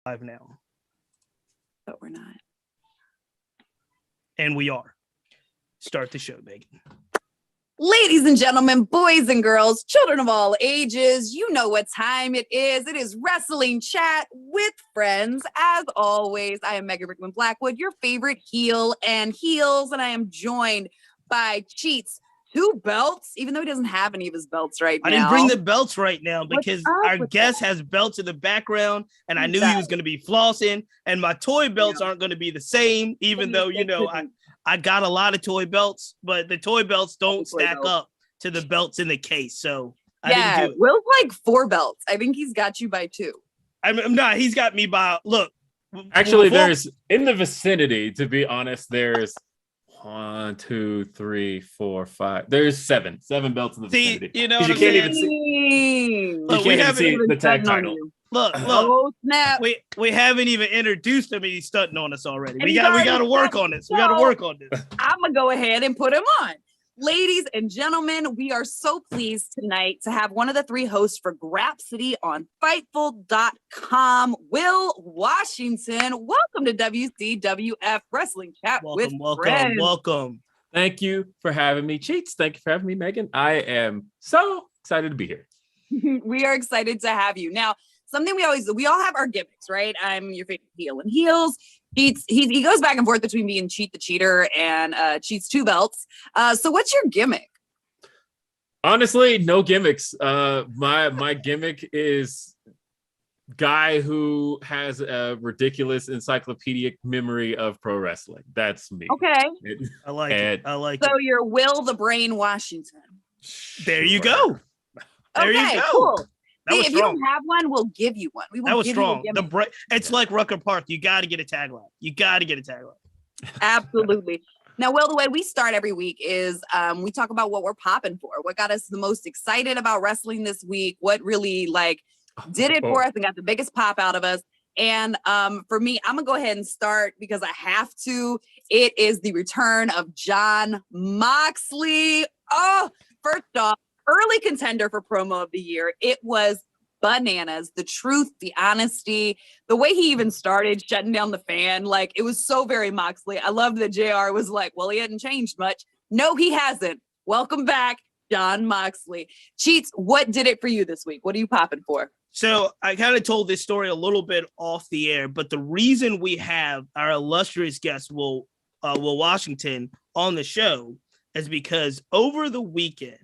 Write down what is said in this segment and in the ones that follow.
live now. But we're not. And we are. Start the show, Megan. Ladies and gentlemen, boys and girls, children of all ages, you know what time it is. It is Wrestling Chat with Friends. As always, I am Megan Rickman Blackwood, your favorite heel and heels, and I am joined by Cheats, 2 belts, even though he doesn't have any of his belts right now. I didn't bring the belts right now because our guest has belts in the background, and I knew he was going to be flossing, and my toy belts aren't going to be the same, even though, you know, I got a lot of toy belts, but the toy belts don't stack up to the belts in the case. So I didn't do it. Will's like 4 belts. I think he's got you by 2. I'm not. He's got me by, look. Actually, there's, in the vicinity, to be honest, there's 1, 2, 3, 4, 5. There's 7 belts in the vicinity. You know, you can't even see. Look, you can't even see the tag title. Look, oh, snap. We haven't even introduced him, and he's stunting on us already. We got to work on this. We got to work on this. I'm gonna go ahead and put him on. Ladies and gentlemen, we are so pleased tonight to have one of the 3 hosts for Grapsody on Fightful.com, Will Washington. Welcome to WCWF Wrestling Chat with Friends. Welcome. Thank you for having me, Cheats. Thank you for having me, Megan. I am so excited to be here. We are excited to have you. Now, something we all have our gimmicks, right? I'm your favorite heel and heels. Cheats, he goes back and forth between being Cheat the Cheater and Cheats 2 belts. So what's your gimmick? Honestly, no gimmicks. My gimmick is guy who has a ridiculous encyclopedic memory of pro wrestling. That's me. Okay. I like it. So you're Will the Brain Washington. There you go. There you go. Cool. Hey, if you don't have one, we'll give you one. That was strong. It's like Rucker Park. You got to get a tagline. Absolutely. Now, Will, the way we start every week is we talk about what we're popping for, what got us the most excited about wrestling this week, what really did it for us and got the biggest pop out of us. And for me, I'm going to go ahead and start because I have to. It is the return of Jon Moxley. Oh, first off, early contender for promo of the year. It was bananas. The truth, the honesty, the way he even started shutting down the fan. It was so very Moxley. I loved that JR was like, well, he hadn't changed much. No, he hasn't. Welcome back, Jon Moxley. Cheats, what did it for you this week? What are you popping for? So I kind of told this story a little bit off the air, but the reason we have our illustrious guest, Will Washington, on the show is because over the weekend,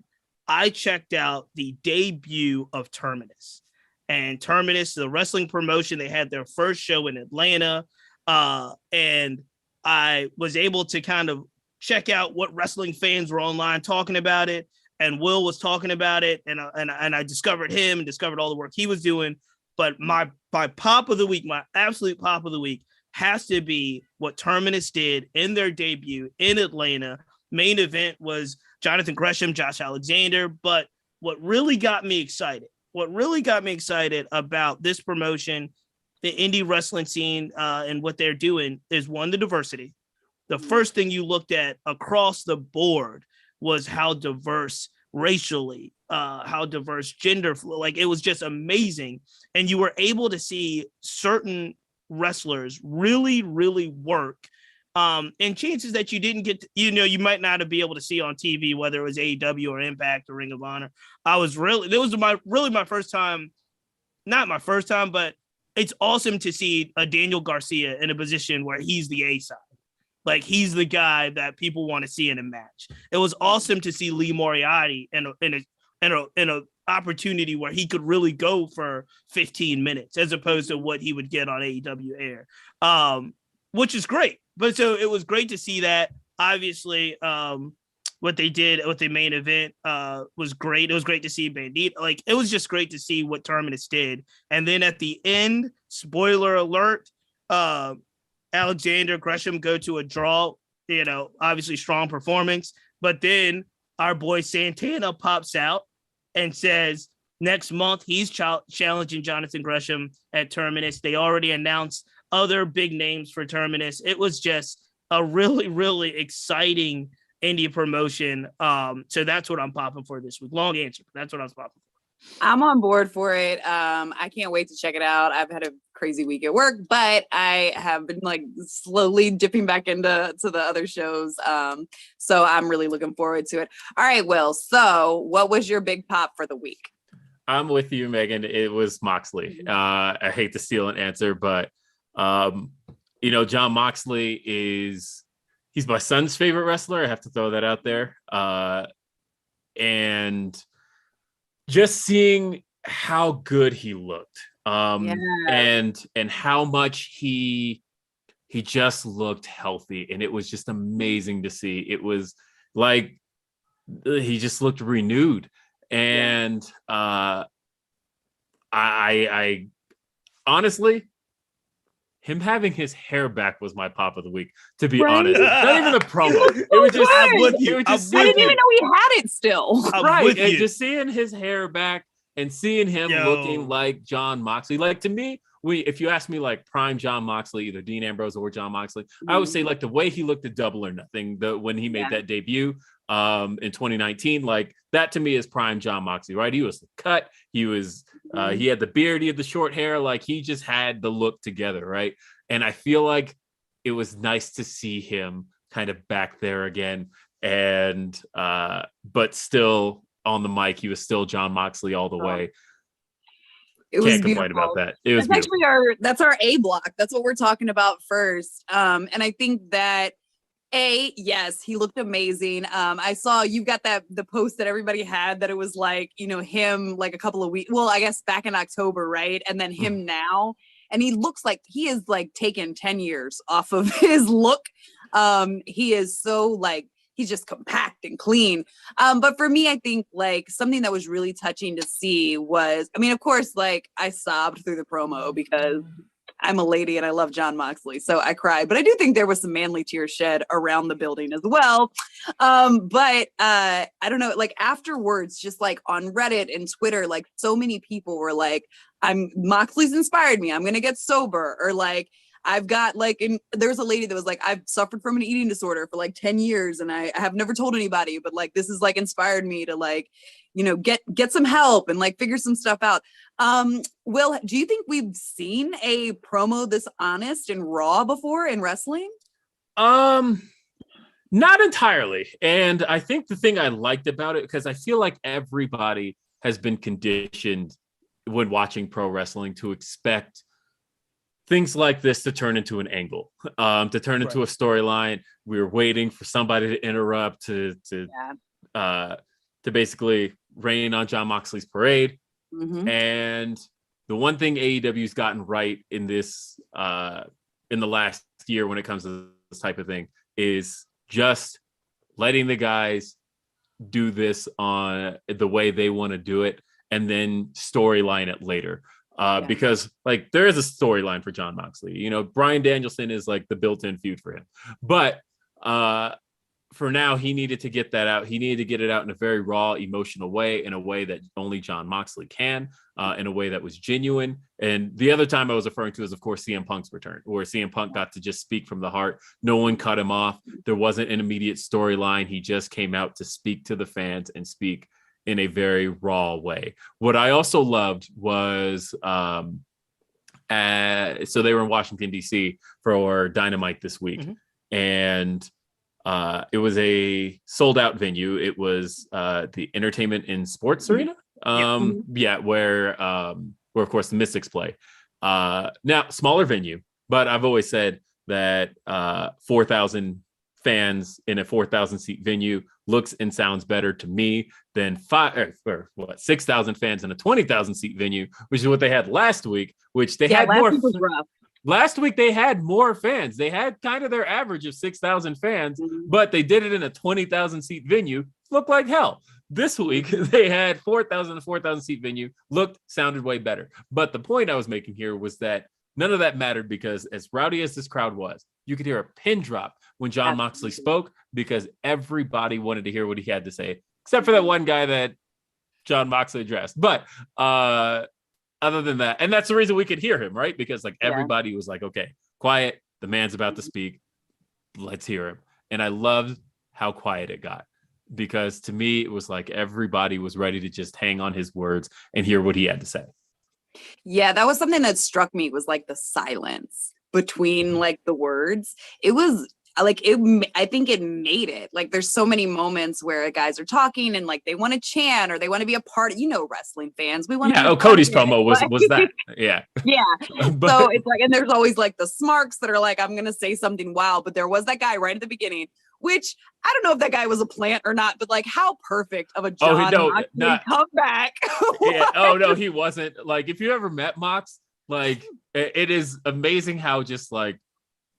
I checked out the debut of Terminus. And Terminus, the wrestling promotion, they had their first show in Atlanta. And I was able to kind of check out what wrestling fans were online talking about it. And Will was talking about it. And I discovered him and discovered all the work he was doing. But my pop of the week, my absolute pop of the week, has to be what Terminus did in their debut in Atlanta. Main event was Jonathan Gresham, Josh Alexander. But what really got me excited about this promotion, the indie wrestling scene, and what they're doing is, one, the diversity. The first thing you looked at across the board was how diverse racially, how diverse gender, it was just amazing. And you were able to see certain wrestlers really, really work. And chances that you didn't get, you might not be able to see on TV, whether it was AEW or Impact or Ring of Honor. My first time, not my first time, but it's awesome to see a Daniel Garcia in a position where he's the A side. He's the guy that people want to see in a match. It was awesome to see Lee Moriarty in a opportunity where he could really go for 15 minutes as opposed to what he would get on AEW air, which is great. But so it was great to see that. Obviously, what they did with the main event was great. It was great to see Bandit. It was just great to see what Terminus did. And then at the end, spoiler alert, Alexander Gresham go to a draw, obviously strong performance. But then our boy Santana pops out and says next month he's challenging Jonathan Gresham at Terminus. They already announced other big names for Terminus. It was just a really, really exciting indie promotion. So that's what I'm popping for this week. Long answer, but that's what I was popping I'm on board for it. I can't wait to check it out. I've had a crazy week at work, but I have been like slowly dipping back into the other shows. So I'm really looking forward to it. All right, Will. So what was your big pop for the week? I'm with you, Megan. It was Moxley. I hate to steal an answer, but John Moxley he's my son's favorite wrestler. I have to throw that out there. And just seeing how good he looked, and how much he just looked healthy, and it was just amazing to see. It was like he just looked renewed, and I honestly, him having his hair back was my pop of the week, to be honest. Not even the promo. It was just, I didn't even know he had it still. Right. And just seeing his hair back and seeing him looking like John Moxley. Like, to me, if you ask me like prime John Moxley, either Dean Ambrose or John Moxley, I would say like the way he looked at Double or Nothing, when he made that debut in 2019, like that to me is prime John Moxley, right? He was cut. He was he had the beard, he had the short hair, like he just had the look together, right? And I feel like it was nice to see him kind of back there again, and but still on the mic, he was still John Moxley all the way. It Can't complain about that. It was actually that's our A block. That's what we're talking about first. And I think that yes, he looked amazing. I saw you got the post that everybody had that it was like, him like a couple of weeks. Well, I guess back in October, right? And then him now. And he looks like he is like taken 10 years off of his look. He is so like, he's just compact and clean. But for me, I think like something that was really touching to see was, I mean, of course, like I sobbed through the promo because I'm a lady and I love John Moxley, so I cried. But I do think there was some manly tears shed around the building as well. But I don't know, like afterwards, just like on Reddit and Twitter, like so many people were like, Moxley's inspired me. I'm going to get sober. Or like, I've got like, and there was a lady that was like, I've suffered from an eating disorder for like 10 years and I have never told anybody, but like, this has like inspired me to like, get some help and like figure some stuff out. Will, do you think we've seen a promo this honest and raw before in wrestling? Not entirely. And I think the thing I liked about it, because I feel like everybody has been conditioned when watching pro wrestling to expect things like this to turn into an angle, to turn into a storyline. We were waiting for somebody to interrupt to basically rain on John Moxley's parade. Mm-hmm. And the one thing AEW's gotten right in this, in the last year when it comes to this type of thing, is just letting the guys do this on the way they want to do it, and then storyline it later. Because like there is a storyline for John Moxley. Bryan Danielson is like the built-in feud for him. But for now, he needed to get that out. He needed to get it out in a very raw, emotional way, in a way that only John Moxley can, in a way that was genuine. And the other time I was referring to is, of course, CM Punk's return, where CM Punk got to just speak from the heart. No one cut him off. There wasn't an immediate storyline. He just came out to speak to the fans and speak in a very raw way. What I also loved was, so they were in Washington, D.C. for Dynamite this week. Mm-hmm. And it was a sold out venue. It was the Entertainment and Sports Arena. Where of course the Mystics play. Now, smaller venue, but I've always said that 4,000 fans in a 4,000 seat venue looks and sounds better to me than 6,000 fans in a 20,000 seat venue, which is what they had last week, which they had more. Last week, they had more fans. They had kind of their average of 6,000 fans, but they did it in a 20,000 seat venue. Looked like hell. This week, they had 4,000 seat venue. Looked, sounded way better. But the point I was making here was that none of that mattered, because as rowdy as this crowd was, you could hear a pin drop when John Moxley spoke, because everybody wanted to hear what he had to say, except for that one guy that John Moxley addressed. But other than that, and that's the reason we could hear him, right? Because like everybody was like, okay, quiet. The man's about to speak. Let's hear him. And I loved how quiet it got. because to me it was like everybody was ready to just hang on his words and hear what he had to say. Yeah, that was something that struck me, was like the silence between like the words. It was like I think it made it. Like there's so many moments where guys are talking and like they want to chant or they want to be a part of, wrestling fans. We want to Cody's promo was that. Yeah. Yeah. But, so it's like, and there's always like the smarks that are like, I'm gonna say something wild, but there was that guy right at the beginning, which I don't know if that guy was a plant or not, but like how perfect of a John Moxley comeback. Yeah. Oh no, he wasn't. Like if you ever met Mox, like it is amazing how just like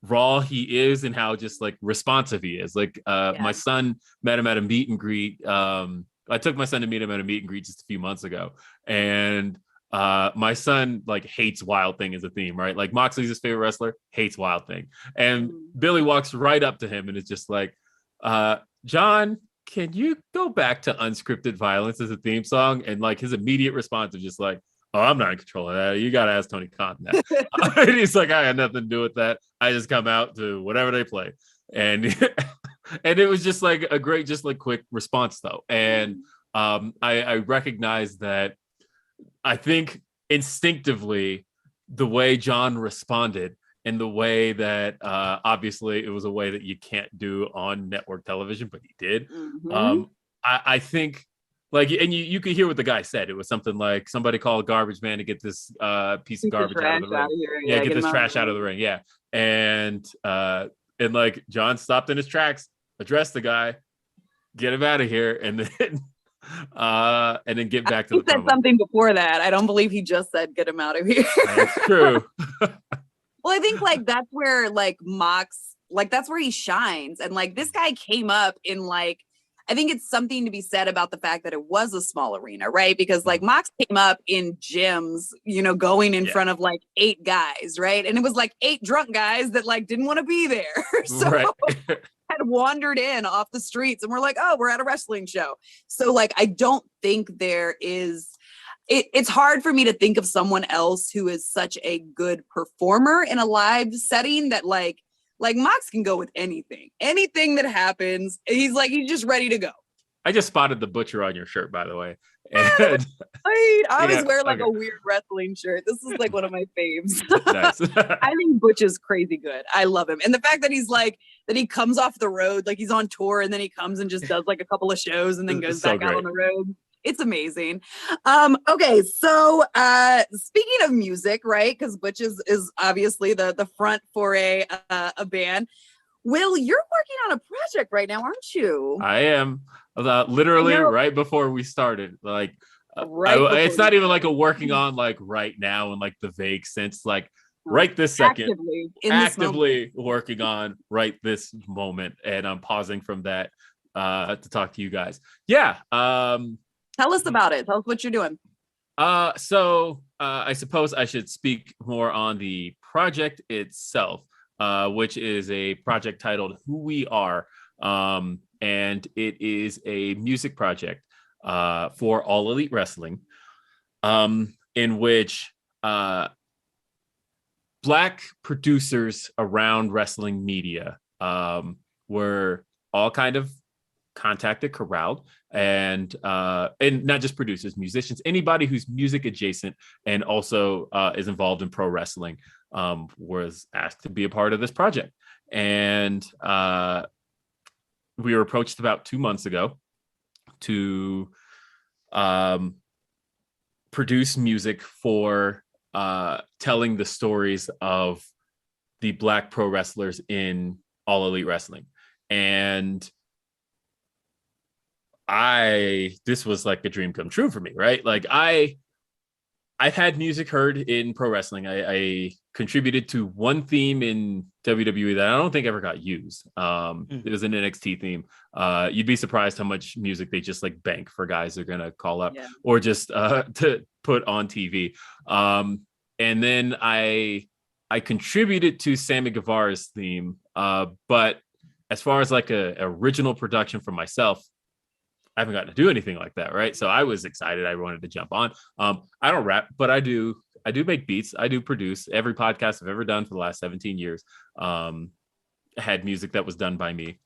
raw he is and how just like responsive he is. Like my son met him at a meet and greet. I took my son to meet him at a meet and greet just a few months ago, and my son like hates Wild Thing as a theme, right? Like Moxley's his favorite wrestler, hates Wild Thing, and Billy walks right up to him and is just like, John, can you go back to Unscripted Violence as a theme song? And like his immediate response is just like, oh, I'm not in control of that. You got to ask Tony Khan that. And he's like, I had nothing to do with that. I just come out to whatever they play. And and it was just like a great, just like quick response though. And I recognize that. I think instinctively the way John responded and the way that obviously it was a way that you can't do on network television, but he did. I think like, and you could hear what the guy said. It was something like, somebody called a garbage man to get this piece of garbage out of the ring. Yeah, get this trash out of the ring. Yeah. And like John stopped in his tracks, addressed the guy, get him out of here, and then get back to the promo. He said something before that. I don't believe he just said get him out of here. That's true. Well, I think like that's where like Mox, like that's where he shines. And like this guy came up in like, I think it's something to be said about the fact that it was a small arena, right? Because like Mox came up in gyms, going in front of like 8 guys, right? And it was like 8 drunk guys that like didn't want to be there. So right. had wandered in off the streets and we're like, oh, we're at a wrestling show. So like, I don't think there is, it's hard for me to think of someone else who is such a good performer in a live setting that like Mox can go with anything that happens. He's just ready to go. I just spotted the butcher on your shirt, by the way. And I always wear like a weird wrestling shirt. This is like one of my faves. Nice. I think Butch is crazy good. I love him. And the fact that he's like, that he comes off the road, like he's on tour and then he comes and just does like a couple of shows and then goes back out on the road. It's amazing. Okay, so speaking of music, right? Because Butch is obviously the front for a band. Will, you're working on a project right now, aren't you? I am. Literally right before we started. Like, it's not even like a working on like right now in like the vague sense. Like right this second, actively working on right this moment, and I'm pausing from that to talk to you guys. Yeah. Tell us about it. Tell us what you're doing. So I suppose I should speak more on the project itself, which is a project titled Who We Are. And it is a music project for All Elite Wrestling, in which Black producers around wrestling media were all kind of contacted, corralled, and not just producers, musicians, anybody who's music adjacent and also is involved in pro wrestling was asked to be a part of this project. And we were approached about 2 months ago to produce music for telling the stories of the Black pro wrestlers in All Elite Wrestling. And this was like a dream come true for me, right? Like I've had music heard in pro wrestling. I contributed to one theme in WWE that I don't think ever got used. It was an NXT theme. You'd be surprised how much music they just like bank for guys they're gonna call up or just to put on TV. And then I contributed to Sammy Guevara's theme, but as far as like a original production for myself, I haven't gotten to do anything like that, right? So I was excited. I wanted to jump on. I don't rap, but I do make beats. I do produce. Every podcast I've ever done for the last 17 years had music that was done by me.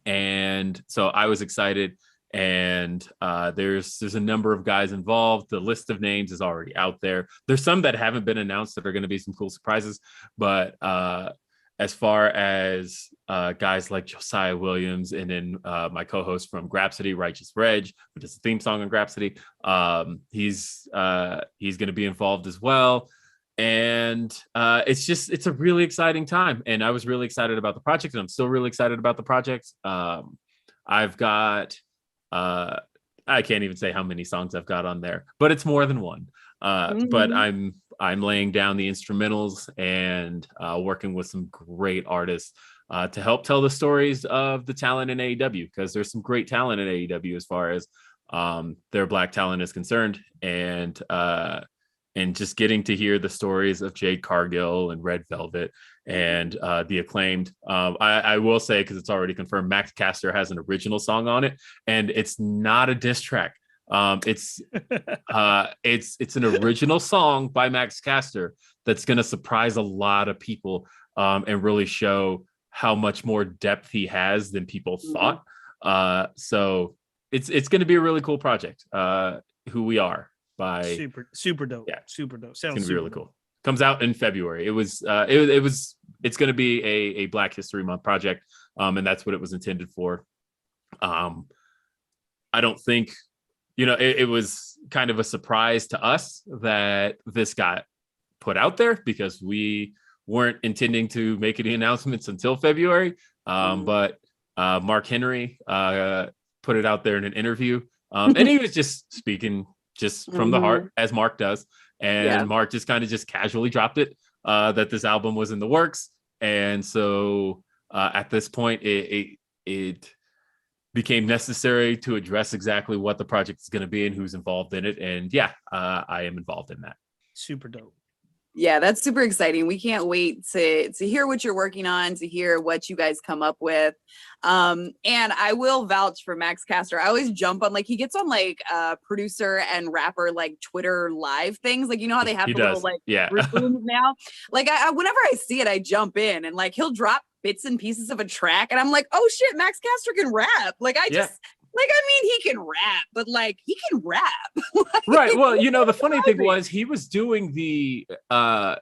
And so I was excited. And there's a number of guys involved. The list of names is already out there. There's some that haven't been announced that are going to be some cool surprises. But as far as guys like Josiah Williams, and then my co-host from Grapsody, Righteous Reg, which is the theme song on Grapsody, he's going to be involved as well. And it's a really exciting time. And I was really excited about the project, and I'm still really excited about the project. I've got I can't even say how many songs I've got on there, but it's more than one. But I'm laying down the instrumentals and working with some great artists to help tell the stories of the talent in AEW, because there's some great talent in AEW as far as their Black talent is concerned, and just getting to hear the stories of Jade Cargill and Red Velvet and the Acclaimed. I will say, because it's already confirmed, Max Caster has an original song on it, and it's not a diss track. It's an original song by Max Caster that's going to surprise a lot of people and really show how much more depth he has than people thought. So it's going to be a really cool project. Who We Are by super dope. Yeah, super dope. Sounds gonna be really cool. Comes out in February. It's going to be a Black History Month project, and that's what it was intended for. I don't think, it was kind of a surprise to us that this got put out there, because we weren't intending to make any announcements until February. But Mark Henry put it out there in an interview, and he was just speaking just from the heart, as Mark does. And Mark just kind of just casually dropped it, that this album was in the works. And so at this point, it became necessary to address exactly what the project is going to be and who's involved in it. And I am involved in that. Super dope. Yeah, that's super exciting. We can't wait to hear what you're working on, to hear what you guys come up with. And I will vouch for Max Caster. I always jump on, he gets on producer and rapper Twitter live things. How they have little rooms now. I whenever I see it, I jump in, and he'll drop bits and pieces of a track, and I'm like, oh shit, Max Caster can rap. He can rap, but he can rap. Right. Well, the funny thing was, he was doing because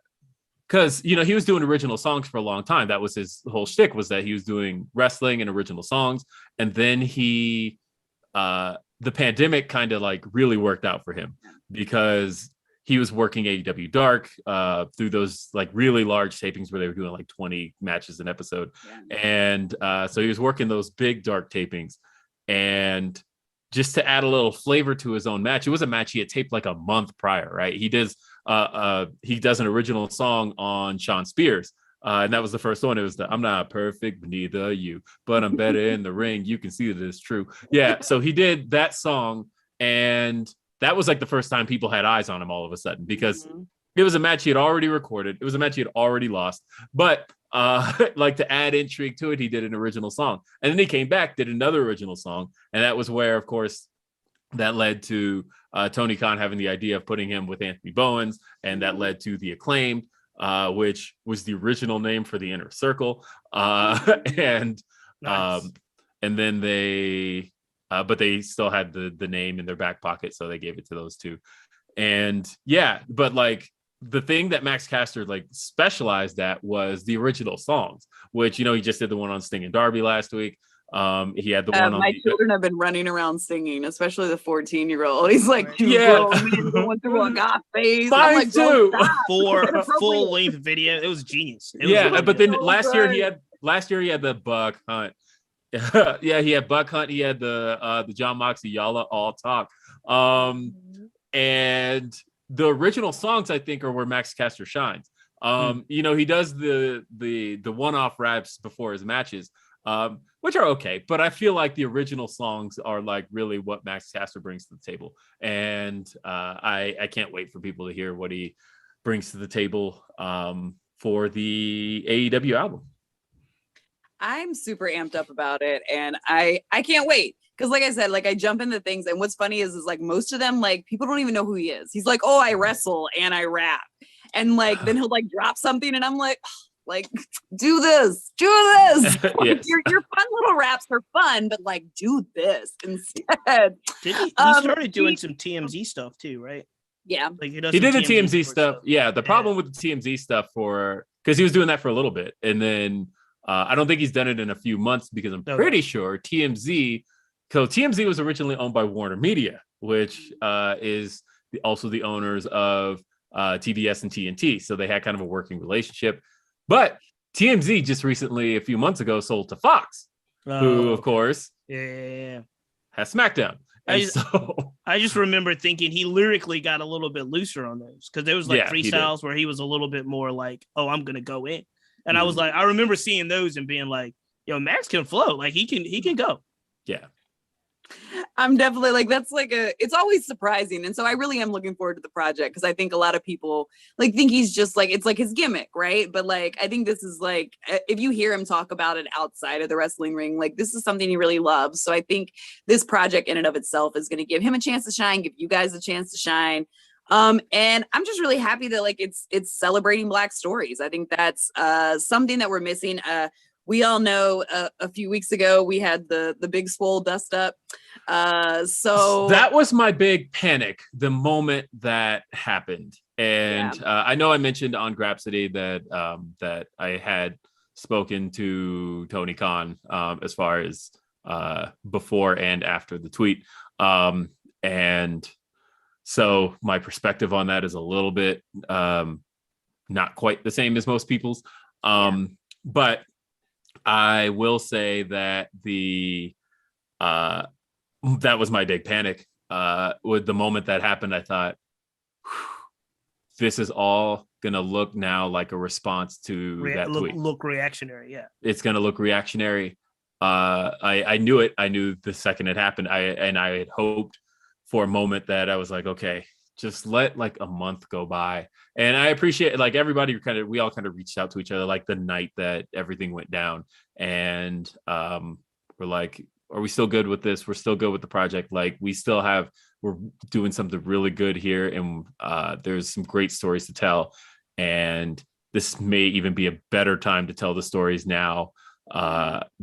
he was doing original songs for a long time. That was his whole shtick, was that he was doing wrestling and original songs. And then the pandemic kind of really worked out for him, because he was working AEW Dark through those really large tapings where they were doing 20 matches an episode. Yeah. And so he was working those big Dark tapings. And just to add a little flavor to his own match, it was a match he had taped a month prior, right? He does an original song on Sean Spears. And that was the first one. It was I'm not perfect, but neither are you, but I'm better in the ring. You can see that it's true. Yeah. So he did that song. And that was the first time people had eyes on him all of a sudden, because it was a match he had already recorded. It was a match he had already lost. But to add intrigue to it, he did an original song. And then he came back, did another original song. And that was where, of course, that led to Tony Khan having the idea of putting him with Anthony Bowens. And that led to the Acclaimed, which was the original name for the Inner Circle. And then they, but they still had the name in their back pocket. So they gave it to those two. And but the thing that Max Caster specialized at was the original songs, which, he just did the one on Sting and Darby last week. He had the one on my children have been running around singing, especially the 14-year-old. He's going through a goth phase. Mine too. For full length video. It was genius. But then last year he had the Buck Hunt. He had Buck Hunt. He had the John Moxley Y'all All Talk. And the original songs, I think, are where Max Caster shines. He does the one-off raps before his matches, which are okay, but I feel like the original songs are really what Max Caster brings to the table. And I can't wait for people to hear what he brings to the table for the AEW album. I'm super amped up about it, and I can't wait. Because I said, I jump into things, and what's funny is most of them, people don't even know who he is. He's oh, I wrestle and I rap. And then he'll drop something, and I'm Like, do this. Like, Yes. your fun little raps are fun, but like, do this instead. Did he started doing some TMZ stuff too, right? Yeah. Like He did the TMZ sports stuff. Yeah. The problem with the TMZ stuff because he was doing that for a little bit. And then I don't think he's done it in a few months because I'm pretty sure TMZ was originally owned by Warner Media, which is also the owners of TBS and TNT. So they had kind of a working relationship. But TMZ just recently, a few months ago, sold to Fox, who, of course, has SmackDown. I just remember thinking he lyrically got a little bit looser on those because there was like freestyles where he was a little bit more like, "Oh, I'm gonna go in," and I was like, I remember seeing those and being like, "Yo, Max can flow, like he can go." Yeah. I'm definitely like, that's like it's always surprising. And so I really am looking forward to the project because I think a lot of people like think he's just like, it's like his gimmick, right? But like, I think this is like, if you hear him talk about it outside of the wrestling ring, like this is something he really loves. So I think this project in and of itself is going to give him a chance to shine, give you guys a chance to shine. And I'm just really happy that like it's celebrating Black stories. I think that's something that we're missing. We all know a few weeks ago we had the big swole dust up. So that was my big panic the moment that happened. And I know I mentioned on Grapsody that I had spoken to Tony Khan as far as before and after the tweet. And so my perspective on that is a little bit not quite the same as most people's. But I will say that that was my big panic. With the moment that happened, I thought, this is all gonna look now like a response to that tweet. Look reactionary, yeah. It's gonna look reactionary. I knew it. I knew the second it happened. I had hoped for a moment that I was like, okay, just let like a month go by. And I appreciate like everybody we all kind of reached out to each other like the night that everything went down. And we're like, are we still good with this? We're still good with the project. Like we're doing something really good here. And there's some great stories to tell. And this may even be a better time to tell the stories now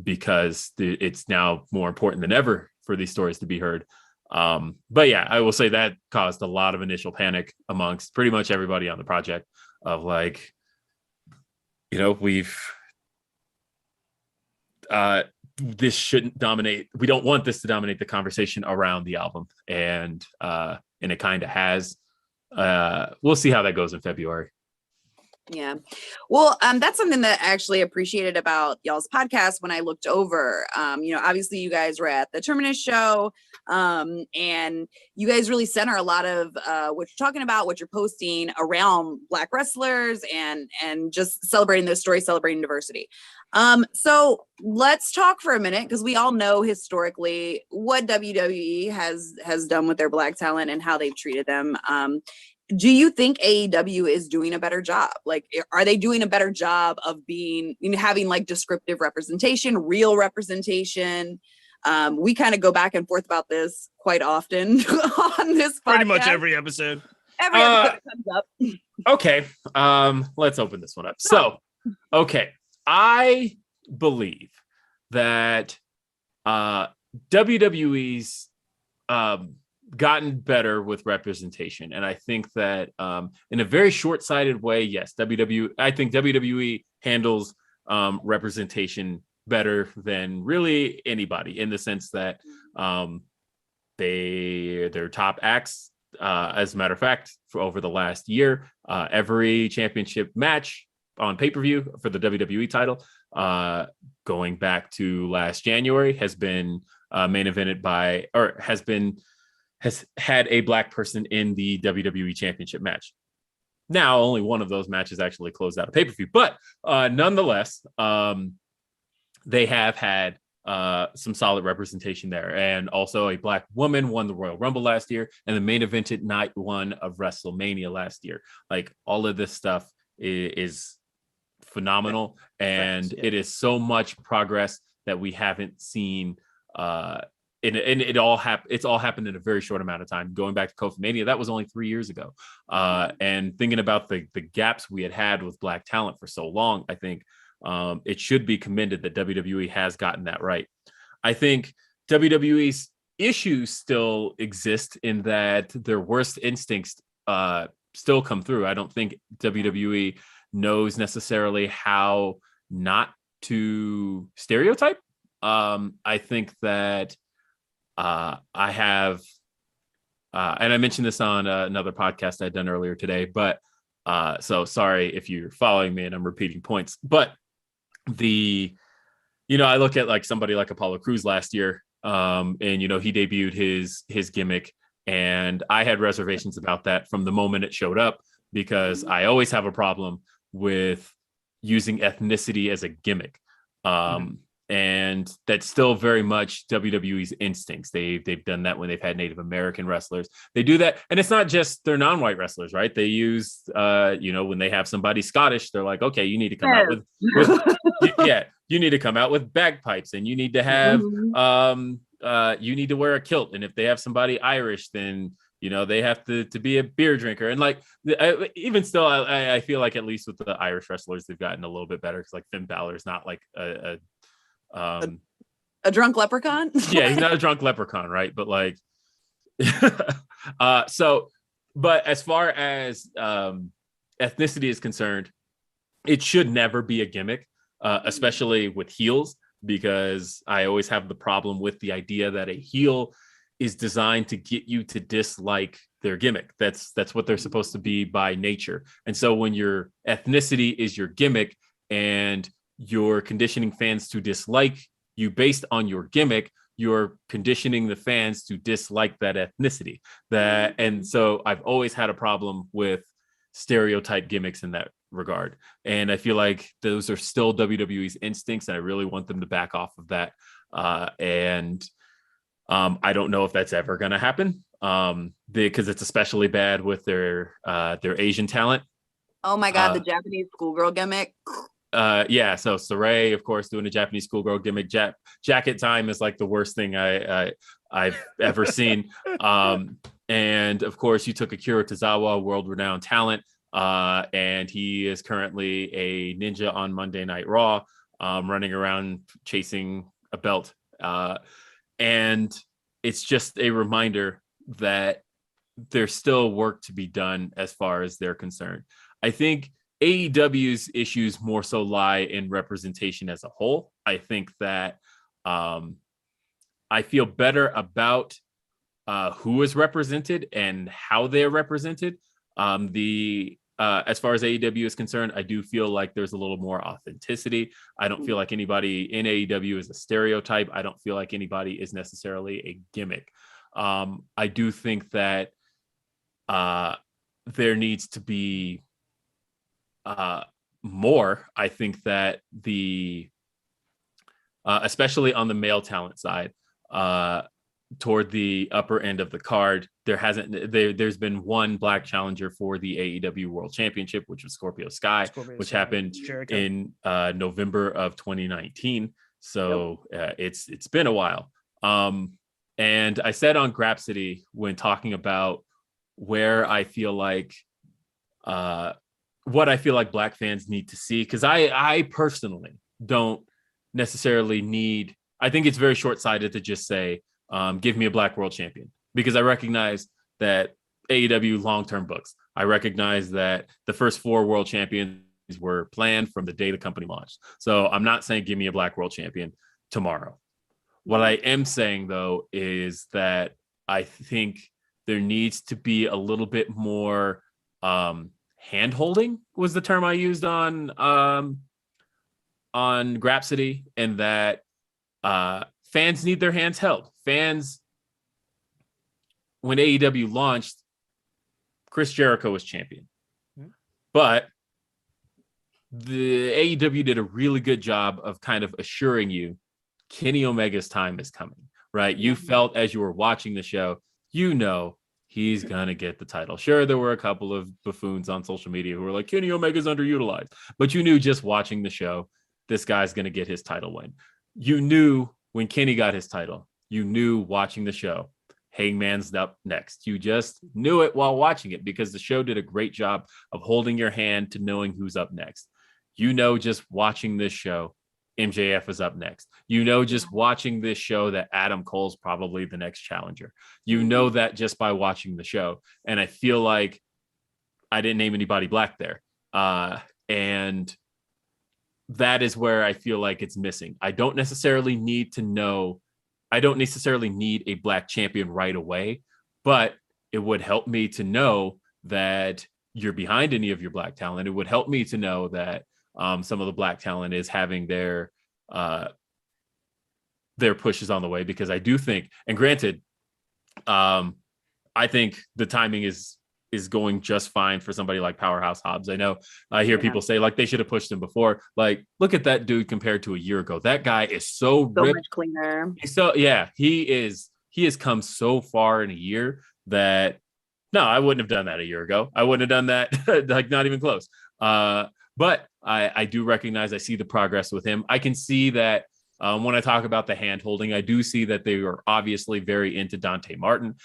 because it's now more important than ever for these stories to be heard. But yeah, I will say that caused a lot of initial panic amongst pretty much everybody on the project of like, you know, this shouldn't dominate. We don't want this to dominate the conversation around the album. And it kind of has. We'll see how that goes in February. Yeah. Well, that's something that I actually appreciated about y'all's podcast when I looked over. Obviously you guys were at the Terminus show, and you guys really center a lot of what you're talking about, what you're posting around Black wrestlers and just celebrating those stories, celebrating diversity. So let's talk for a minute because we all know historically what WWE has done with their Black talent and how they've treated them. Do you think AEW is doing a better job? Like, are they doing a better job of having like descriptive representation, real representation? We kind of go back and forth about this quite often on this podcast. Pretty much every episode. Every episode comes up. Okay. Let's open this one up. So, okay. I believe that WWE's gotten better with representation. And I think that in a very short-sighted way, yes, I think WWE handles representation better than really anybody in the sense that their top acts, as a matter of fact, for over the last year, every championship match on pay-per-view for the WWE title, going back to last January, has been main evented by, or has had a Black person in the WWE championship match. Now, only one of those matches actually closed out a pay-per-view, but nonetheless, they have had some solid representation there. And also a Black woman won the Royal Rumble last year and the main evented night one of WrestleMania last year. Like, all of this stuff is phenomenal. And it is so much progress that we haven't seen it all happened. It's all happened in a very short amount of time. Going back to Kofi Mania, that was only 3 years ago. And thinking about the gaps we had with Black talent for so long, I think it should be commended that WWE has gotten that right. I think WWE's issues still exist in that their worst instincts still come through. I don't think WWE knows necessarily how not to stereotype. I think that I have, and I mentioned this on another podcast I'd done earlier today, but so sorry if you're following me and I'm repeating points, but I look at like somebody like Apollo Crews last year, and he debuted his gimmick, and I had reservations about that from the moment it showed up, because I always have a problem with using ethnicity as a gimmick. And that's still very much WWE's instincts. They've done that when they've had Native American wrestlers. They do that, and it's not just their non-white wrestlers, right? They use, when they have somebody Scottish, they're like, okay, you need to come out with you need to come out with bagpipes, and you need to have, you need to wear a kilt. And if they have somebody Irish, then they have to be a beer drinker. And like, even still, I feel like at least with the Irish wrestlers, they've gotten a little bit better, because like Finn Balor's not like a drunk leprechaun. Yeah, he's not a drunk leprechaun, right? But like, but as far as ethnicity is concerned, it should never be a gimmick, especially with heels, because I always have the problem with the idea that a heel is designed to get you to dislike their gimmick. That's what they're supposed to be by nature. And so when your ethnicity is your gimmick and you're conditioning fans to dislike you based on your gimmick, you're conditioning the fans to dislike that ethnicity. And so I've always had a problem with stereotype gimmicks in that regard. And I feel like those are still WWE's instincts, and I really want them to back off of that. And I don't know if that's ever going to happen, because it's especially bad with their Asian talent. Oh my God, the Japanese schoolgirl gimmick. So Saray, of course, doing a Japanese schoolgirl gimmick. Jacket time is like the worst thing I've ever seen. And of course, you took Akira Tozawa, world-renowned talent, and he is currently a ninja on Monday Night Raw, running around chasing a belt. And it's just a reminder that there's still work to be done as far as they're concerned. I think AEW's issues more so lie in representation as a whole. I think that I feel better about who is represented and how they're represented. As far as AEW is concerned, I do feel like there's a little more authenticity. I don't feel like anybody in AEW is a stereotype. I don't feel like anybody is necessarily a gimmick. I do think that there needs to be more. I think that especially on the male talent side, toward the upper end of the card, there's been one black challenger for the AEW World Championship, which was Scorpio Sky, which happened in November of 2019. So it's been a while. And I said on Grapsody, when talking about where I feel like what I feel like black fans need to see, because I personally don't necessarily need. I think it's very short-sighted to just say, give me a black world champion, because I recognize that AEW long-term books. I recognize that the first 4 world champions were planned from the day the company launched. So I'm not saying give me a black world champion tomorrow. What I am saying, though, is that I think there needs to be a little bit more hand-holding, was the term I used on Grapsody, and that fans need their hands held. Fans, when AEW launched, Chris Jericho was champion. But the AEW did a really good job of kind of assuring you Kenny Omega's time is coming, right? You felt as you were watching the show, he's going to get the title. Sure, there were a couple of buffoons on social media who were like, Kenny Omega's underutilized. But you knew just watching the show, this guy's going to get his title win. You knew when Kenny got his title, you knew watching the show, Hangman's up next. You just knew it while watching it because the show did a great job of holding your hand to knowing who's up next. You know, just watching this show, MJF is up next. You know, just watching this show that Adam Cole's probably the next challenger. You know that just by watching the show. And I feel like I didn't name anybody black there. And that is where I feel like it's missing. I don't necessarily need a black champion right away, but it would help me to know that you're behind any of your black talent. It would help me to know that some of the black talent is having their pushes on the way, because I do think, and granted, I think the timing is going just fine for somebody like Powerhouse Hobbs. I know I hear people say like they should have pushed him before. Like, look at that dude compared to a year ago. That guy is so ripped. Much cleaner. He has come so far in a year that no, I wouldn't have done that a year ago. I wouldn't have done that, like not even close. But I do recognize, I see the progress with him. I can see that when I talk about the hand holding, I do see that they are obviously very into Dante Martin.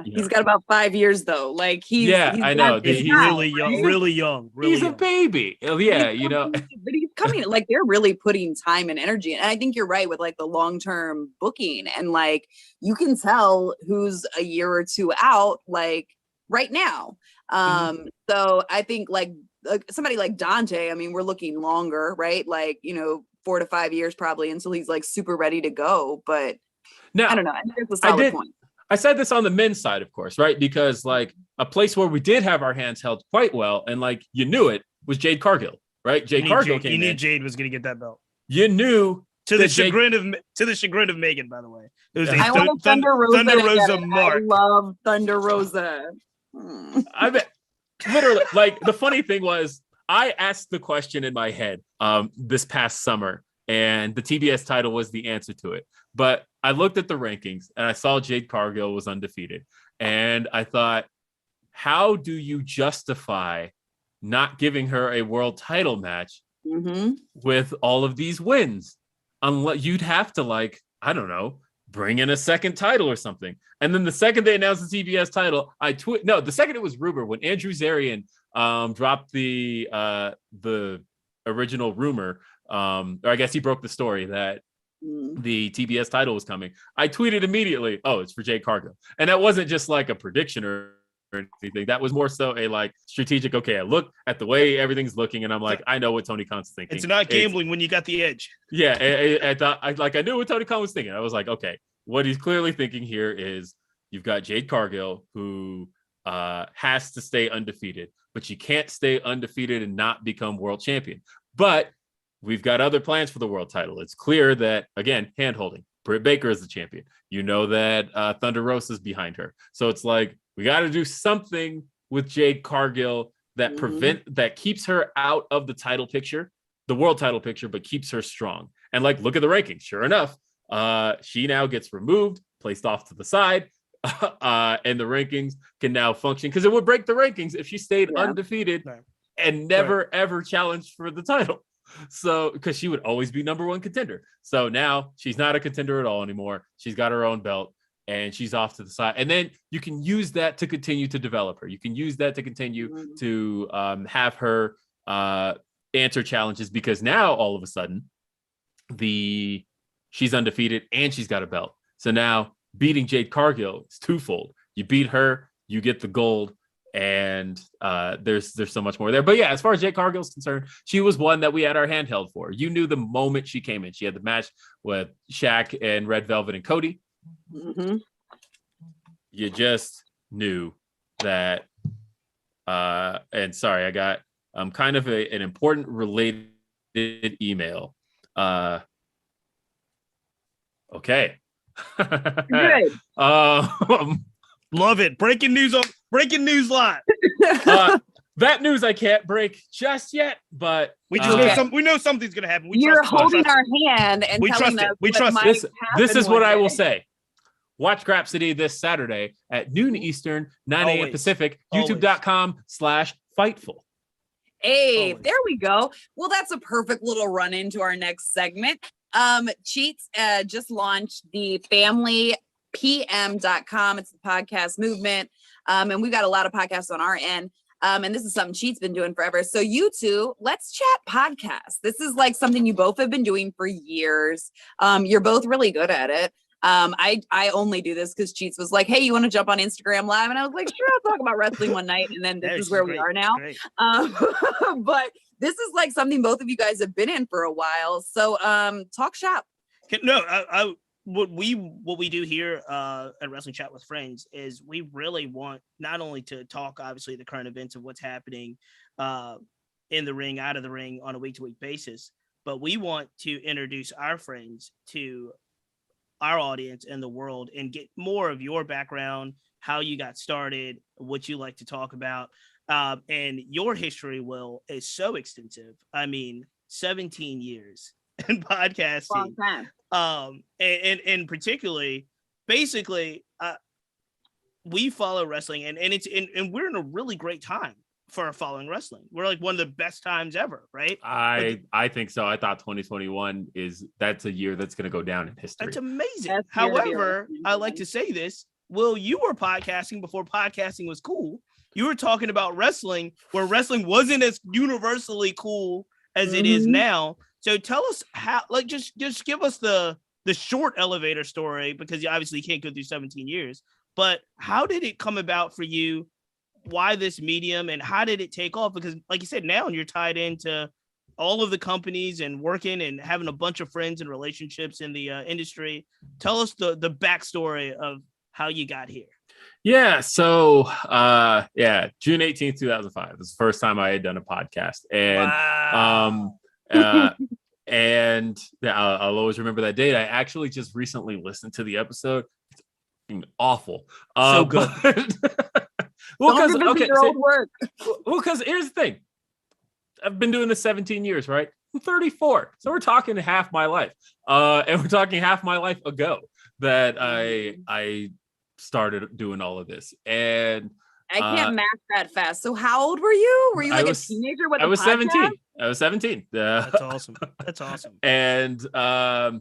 He's got about 5 years though. Like he's I know. He's really young, really young. He's a baby. Yeah, you know. But he's coming. Like they're really putting time and energy. And I think you're right with like the long-term booking. And like you can tell who's a year or two out, like right now. So I think like somebody like Dante, I mean, we're looking longer, right? Like, 4 to 5 years probably until he's like super ready to go. But now, I don't know. I think it's a solid point. I said this on the men's side, of course, right? Because like a place where we did have our hands held quite well, and like you knew it, was Jade Cargill, right? Jade Cargill came in. You knew Jade was going to get that belt. You knew to the chagrin of Megan, by the way. It was I want Thunder Rosa mark. I love Thunder Rosa. I bet literally, like the funny thing was, I asked the question in my head this past summer, and the TBS title was the answer to it. But I looked at the rankings and I saw Jade Cargill was undefeated. And I thought, how do you justify not giving her a world title match with all of these wins? Unless you'd have to, like, I don't know, bring in a second title or something. And then the second they announced the TBS title, the second it was rumor, when Andrew Zarian dropped the original rumor, or I guess he broke the story that the TBS title was coming, I tweeted immediately, oh, it's for Jade Cargill. And that wasn't just like a prediction or anything. That was more so a like strategic, okay, I look at the way everything's looking and I'm like, I know what Tony Khan's thinking. It's not gambling when you got the edge. Yeah, I knew what Tony Khan was thinking. I was like, okay, what he's clearly thinking here is you've got Jade Cargill who has to stay undefeated, but you can't stay undefeated and not become world champion. But we've got other plans for the world title. It's clear that, again, hand-holding. Britt Baker is the champion. You know that Thunder Rosa is behind her. So it's like, we got to do something with Jade Cargill that keeps her out of the title picture, the world title picture, but keeps her strong. And like, look at the rankings. Sure enough, she now gets removed, placed off to the side, and the rankings can now function, because it would break the rankings if she stayed undefeated and never ever challenged for the title. So, because she would always be number one contender. So now she's not a contender at all anymore. She's got her own belt and she's off to the side. And then you can use that to continue to develop her. You can use that to continue to have her answer challenges, because now all of a sudden she's undefeated and she's got a belt. So now beating Jade Cargill is twofold. You beat her, you get the gold, and there's so much more there. But yeah, as far as Jade Cargill is concerned, she was one that we had our handheld for. You knew the moment she came in. She had the match with Shaq and Red Velvet and Cody. You just knew that. And sorry, I got kind of an important related email. Okay. Good. Love it. Breaking news live. That news I can't break just yet, but we just know something's gonna happen. You're holding our hand and telling us we trust this. This is what I will say. Watch Grapsody this Saturday at noon Eastern, 9 a.m. Pacific, youtube.com/Fightful. Hey, there we go. Well, that's a perfect little run into our next segment. Cheats just launched the familypm.com. It's the podcast movement. And we've got a lot of podcasts on our end. And this is something Cheat's been doing forever. So you two, let's chat podcast. This is like something you both have been doing for years. You're both really good at it. I only do this because Cheats was like, hey, you want to jump on Instagram Live? And I was like, sure, I'll talk about wrestling one night. And then this is where we are now. But this is like something both of you guys have been in for a while. So talk shop. No, what we do here at Wrestling Chat with Friends is we really want not only to talk, obviously, the current events of what's happening in the ring, out of the ring on a week-to-week basis, but we want to introduce our friends to our audience and the world and get more of your background, how you got started, what you like to talk about. And your history, Will, is so extensive. I mean, 17 years in podcasting. Long time. And particularly, basically, we follow wrestling and we're in a really great time for following wrestling. We're like one of the best times ever, right? I think so. I thought 2021 that's a year that's going to go down in history. That's amazing. However, I like to say this, Will, you were podcasting before podcasting was cool. You were talking about wrestling where wrestling wasn't as universally cool as it is now. So tell us how, like, just give us the short elevator story, because you obviously can't go through 17 years, but how did it come about for you? Why this medium and how did it take off? Because like you said, now you're tied into all of the companies and working and having a bunch of friends and relationships in the industry. Tell us the backstory of how you got here. Yeah. So, June 18th, 2005 was the first time I had done a podcast. And, and I'll always remember that date. I actually just recently listened to the episode. It's awful. So good. Because here's the thing. I've been doing this 17 years, right? I'm 34. So we're talking half my life. And we're talking half my life ago that I started doing all of this. And I can't math that fast. So how old were you? Were you like a teenager? I was 17. I was 17. That's awesome. That's awesome. And I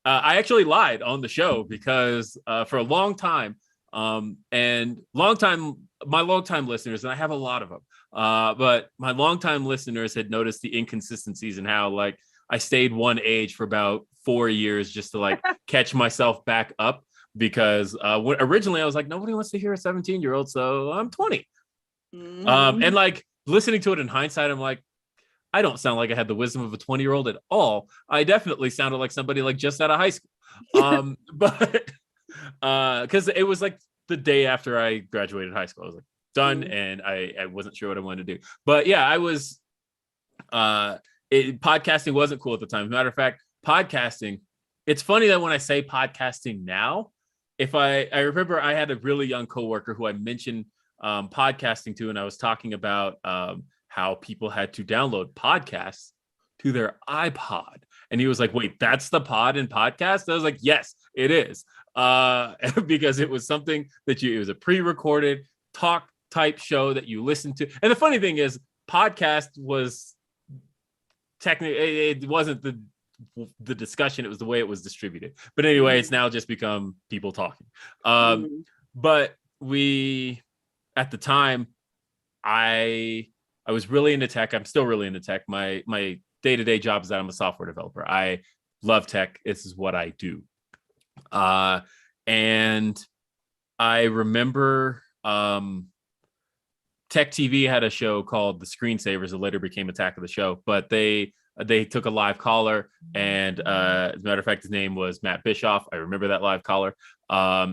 actually lied on the show because for a long time, my longtime listeners, and I have a lot of them, but my longtime listeners had noticed the inconsistencies in how, like, I stayed one age for about 4 years just to like catch myself back up. Because originally I was like, nobody wants to hear a 17-year-old, so I'm 20. And like listening to it in hindsight, I'm like, I don't sound like I had the wisdom of a 20-year-old at all. I definitely sounded like somebody like just out of high school. But because it was like the day after I graduated high school, I was like done, and I wasn't sure what I wanted to do. But yeah, I was. Podcasting wasn't cool at the time. As a matter of fact, podcasting. It's funny that when I say podcasting now, if I remember I had a really young coworker who I mentioned podcasting to, and I was talking about how people had to download podcasts to their iPod. And he was like, wait, that's the pod in podcast? I was like, yes, it is. Because it was something that it was a pre-recorded talk type show that you listen to. And the funny thing is, podcast was technically, it wasn't the discussion, it was the way it was distributed. But anyway, it's now just become people talking. But we, at the time, I was really into tech. I'm still really into tech. My day-to-day job is that I'm a software developer. I love tech. This is what I do. And I remember Tech TV had a show called The Screensavers. It later became Attack of the Show, but they took a live caller, and as a matter of fact, his name was Matt Bischoff. I remember that live caller.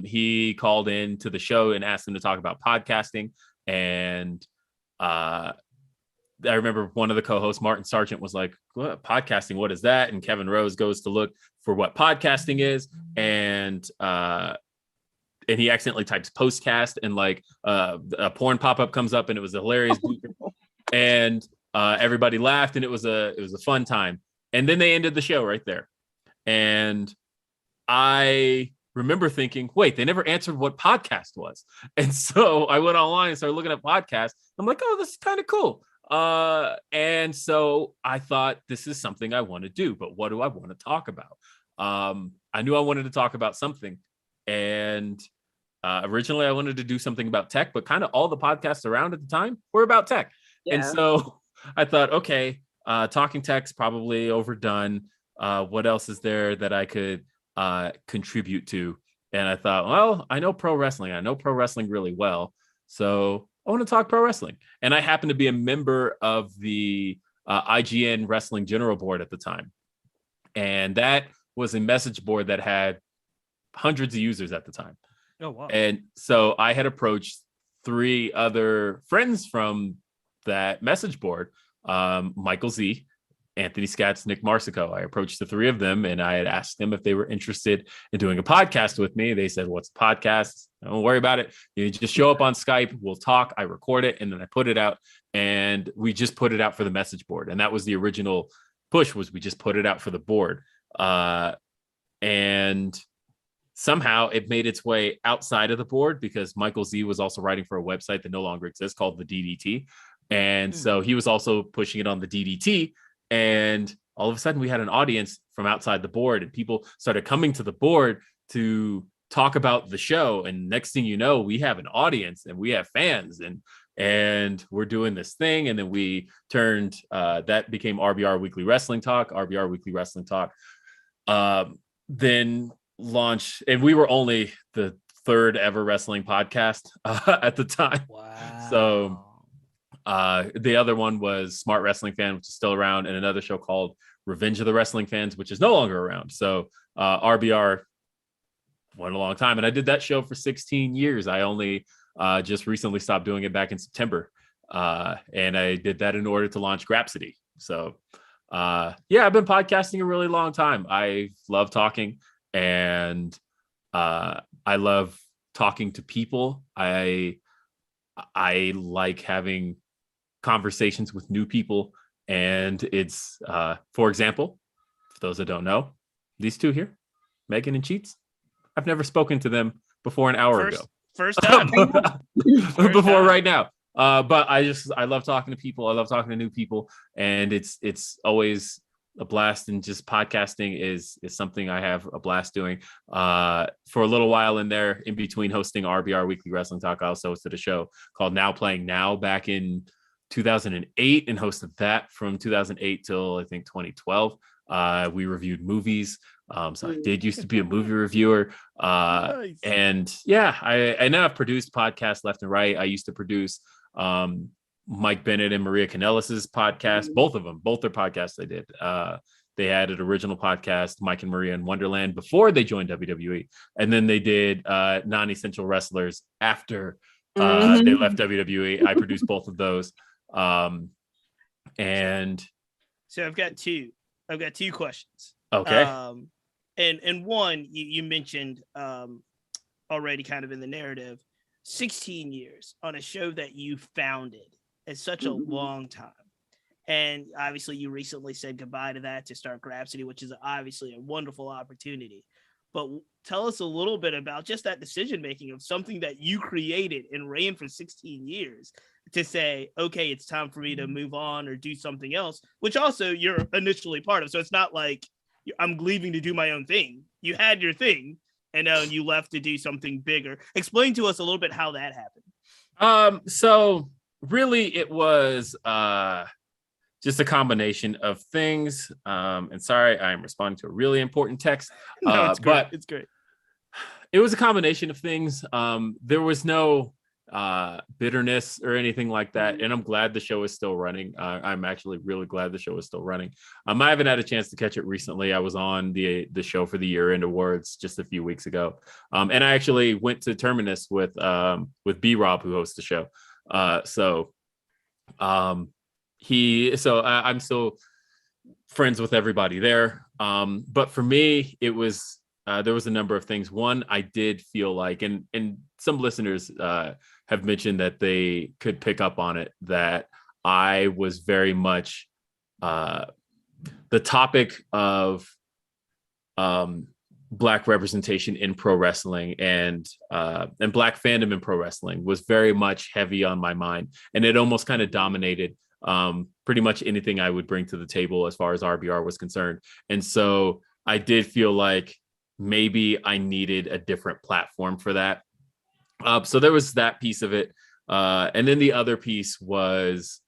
He called in to the show and asked him to talk about podcasting. And I remember one of the co-hosts, Martin Sargent, was like, what, podcasting, what is that? And Kevin Rose goes to look for what podcasting is. And he accidentally types postcast, and like a porn pop-up comes up, and it was a hilarious. And everybody laughed, and it was a fun time. And then they ended the show right there. And I remember thinking, wait, they never answered what podcast was. And so I went online and started looking at podcasts. I'm like, oh, this is kind of cool. And so I thought, this is something I want to do, but what do I want to talk about? I knew I wanted to talk about something, and originally I wanted to do something about tech, but kind of all the podcasts around at the time were about tech. Yeah. And so I thought, okay, talking tech's probably overdone. What else is there that I could contribute to? And I thought, well, I know pro wrestling. I know pro wrestling really well. So I want to talk pro wrestling. And I happen to be a member of the IGN Wrestling General Board at the time. And that was a message board that had hundreds of users at the time. Oh, wow. And so I had approached 3 other friends from that message board, Michael Z, Anthony Scatz, Nick Marsico. I approached the 3 of them, and I had asked them if they were interested in doing a podcast with me. They said, what's a podcast? Don't worry about it. You just show up on Skype. We'll talk. I record it, and then I put it out. And we just put it out for the message board. And that was the original push, was we just put it out for the board. And somehow it made its way outside of the board, because Michael Z was also writing for a website that no longer exists called the DDT. And so he was also pushing it on the DDT. And all of a sudden we had an audience from outside the board, and people started coming to the board to talk about the show. And next thing you know, we have an audience and we have fans, and we're doing this thing. And then we turned, that became RBR Weekly Wrestling Talk, RBR Weekly Wrestling Talk. Then launched, and we were only the 3rd ever wrestling podcast at the time. Wow. So the other one was Smart Wrestling Fan, which is still around, and another show called Revenge of the Wrestling Fans, which is no longer around. So RBR went a long time, and I did that show for 16 years. I only just recently stopped doing it back in September, and I did that in order to launch Grapsody. So yeah, I've been podcasting a really long time. I love talking, and I love talking to people. I like having conversations with new people, and it's for example, for those that don't know, these 2 here, Megan and Cheats, I've never spoken to them before an hour ago. First time. Before time. Right now. But I love talking to people. I love talking to new people, and it's always a blast. And just podcasting is something I have a blast doing. For a little while in there, in between hosting RBR Weekly Wrestling Talk, I also hosted a show called Now Playing Now back in 2008, and hosted that from 2008 till I think 2012. We reviewed movies. So I did used to be a movie reviewer. Nice. And yeah, I now have produced podcasts left and right. I used to produce Mike Bennett and Maria Kanellis's podcast, both their podcasts I did. They had an original podcast, Mike and Maria in Wonderland, before they joined WWE. And then they did Non-Essential Wrestlers after they left WWE. I produced both of those. And so I've got two questions. Okay. And one, you mentioned already kind of in the narrative, 16 years on a show that you founded. It's such a long time. And obviously you recently said goodbye to that to start Grapsody, which is obviously a wonderful opportunity. But tell us a little bit about just that decision-making of something that you created and ran for 16 years to say, okay, it's time for me to move on or do something else, which also you're initially part of. So it's not like I'm leaving to do my own thing. You had your thing, and now you left to do something bigger. Explain to us a little bit how that happened. So really it was just a combination of things. And sorry, I'm responding to a really important text. No, it's great. But it's great. It was a combination of things. There was no bitterness or anything like that, and I'm glad the show is still running. I'm actually really glad the show is still running. I haven't had a chance to catch it recently. I was on the show for the year-end awards just a few weeks ago, and I actually went to Terminus with B-Rob, who hosts the show. I'm still friends with everybody there. But for me, it was there was a number of things. One, I did feel like, and some listeners have mentioned that they could pick up on it, that I was very much the topic of Black representation in pro wrestling and Black fandom in pro wrestling was very much heavy on my mind, and it almost kind of dominated pretty much anything I would bring to the table as far as RBR was concerned. And so I did feel like maybe I needed a different platform for that. So there was that piece of it. And then the other piece was,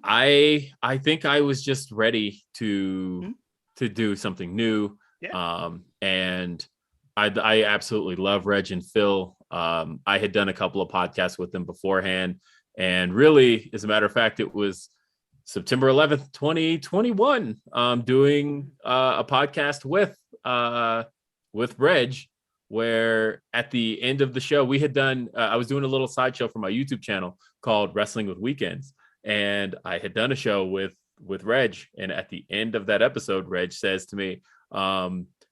I think I was just ready to do something new. Yeah. And I absolutely love Reg and Phil. I had done a couple of podcasts with them beforehand, and really, as a matter of fact, it was September 11th, 2021, doing a podcast with Reg, where at the end of the show we had done, I was doing a little sideshow for my YouTube channel called Wrestling with Weekends. And I had done a show with Reg. And at the end of that episode, Reg says to me,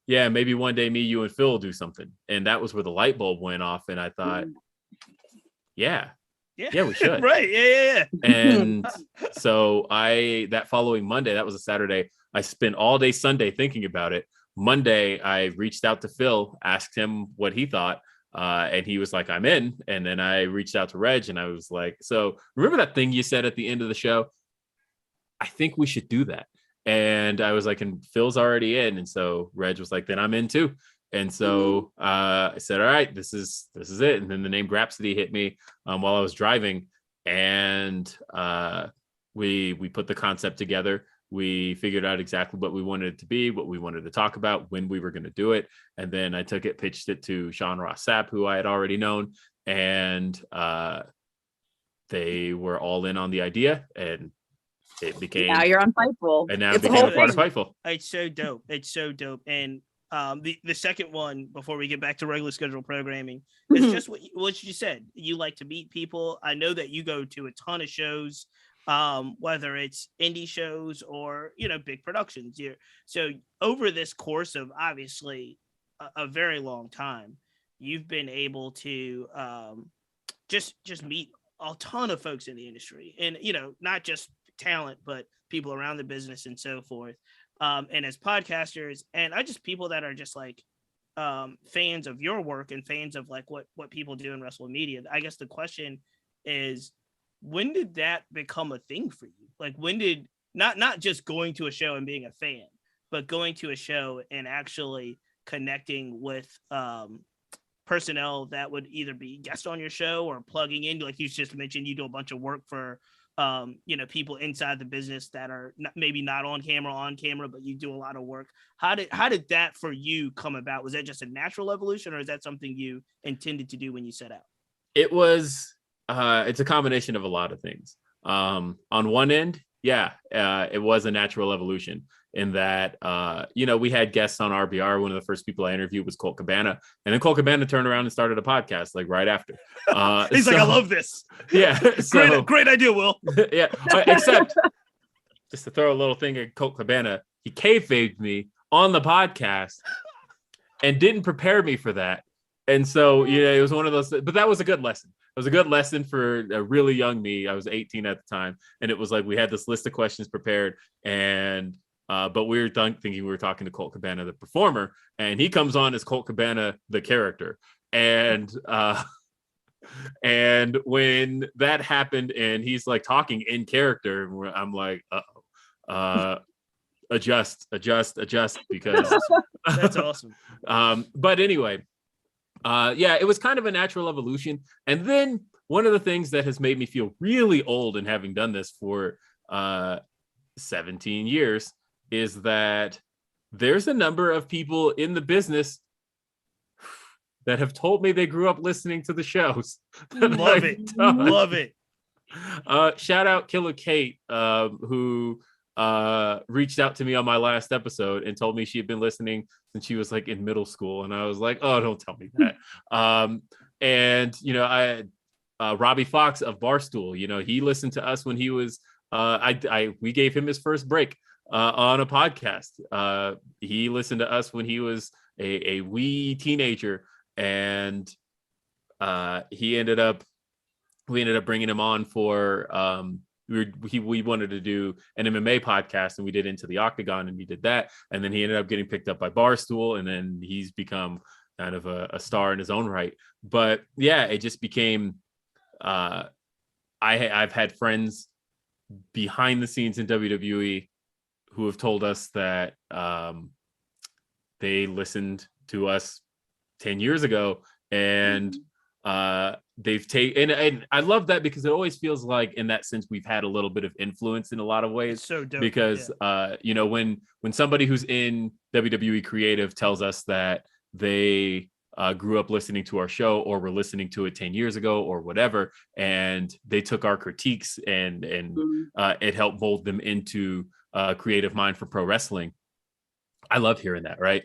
yeah, maybe one day me, you, and Phil will do something. And that was where the light bulb went off. And I thought, yeah, we should. Right. Yeah. And so that following Monday, that was a Saturday, I spent all day Sunday thinking about it. Monday, I reached out to Phil, asked him what he thought. And he was like, I'm in. And then I reached out to Reg and I was like, so remember that thing you said at the end of the show? I think we should do that. And I was like, and Phil's already in. And so Reg was like, then I'm in too. And so I said, all right, this is it. And then the name Grapsody hit me while I was driving. And we put the concept together. We figured out exactly what we wanted it to be, what we wanted to talk about, when we were going to do it. And then I took it, pitched it to Sean Ross Sapp, who I had already known. And they were all in on the idea. And it became... Now you're on Fightful. And now it became a part of Fightful. It's so dope. It's so dope. And the second one, before we get back to regular scheduled programming, is just what you said. You like to meet people. I know that you go to a ton of shows, whether it's indie shows or, big productions. So over this course of obviously a very long time, you've been able to just meet a ton of folks in the industry, and not just talent, but people around the business and so forth. And as podcasters, and people that are just like fans of your work and fans of like what people do in wrestling media. I guess the question is, when did that become a thing for you? Like, when did not just going to a show and being a fan, but going to a show and actually connecting with personnel that would either be guest on your show or plugging in, like you just mentioned, you do a bunch of work for people inside the business that are maybe not on camera, but you do a lot of work. How did that for you come about? Was that just a natural evolution, or is that something you intended to do when you set out? It was, it's a combination of a lot of things. On one end, it was a natural evolution in that, we had guests on RBR. One of the first people I interviewed was Colt Cabana, and then Colt Cabana turned around and started a podcast like right after. He's like, I love this. Yeah. So, great idea, Will. Yeah. Except just to throw a little thing at Colt Cabana, he kayfabed me on the podcast and didn't prepare me for that. And so, it was one of those, but that was a good lesson. It was a good lesson for a really young me. I was 18 at the time. And it was like, we had this list of questions prepared, and but we were thinking we were talking to Colt Cabana, the performer, and he comes on as Colt Cabana, the character. And when that happened and he's like talking in character, I'm like, adjust, because that's awesome. But anyway, it was kind of a natural evolution. And then one of the things that has made me feel really old in having done this for 17 years is that there's a number of people in the business that have told me they grew up listening to the shows. Love it. Shout out Killer Kate, who reached out to me on my last episode and told me she had been listening since she was like in middle school. And I was like, oh, don't tell me that. And Robbie Fox of Barstool, he listened to us when he was, we gave him his first break on a podcast. He listened to us when he was a wee teenager, and we ended up bringing him on for, we wanted to do an MMA podcast, and we did Into the Octagon, and we did that. And then he ended up getting picked up by Barstool, and then he's become kind of a star in his own right. But yeah, it just became, I've had friends behind the scenes in WWE who have told us that they listened to us 10 years ago, and they've taken, and I love that, because it always feels like in that sense we've had a little bit of influence in a lot of ways. It's so dope. Because you know, when somebody who's in WWE creative tells us that they grew up listening to our show, or were listening to it 10 years ago or whatever, and they took our critiques and it helped mold them into a creative mind for pro wrestling. I love hearing that, right?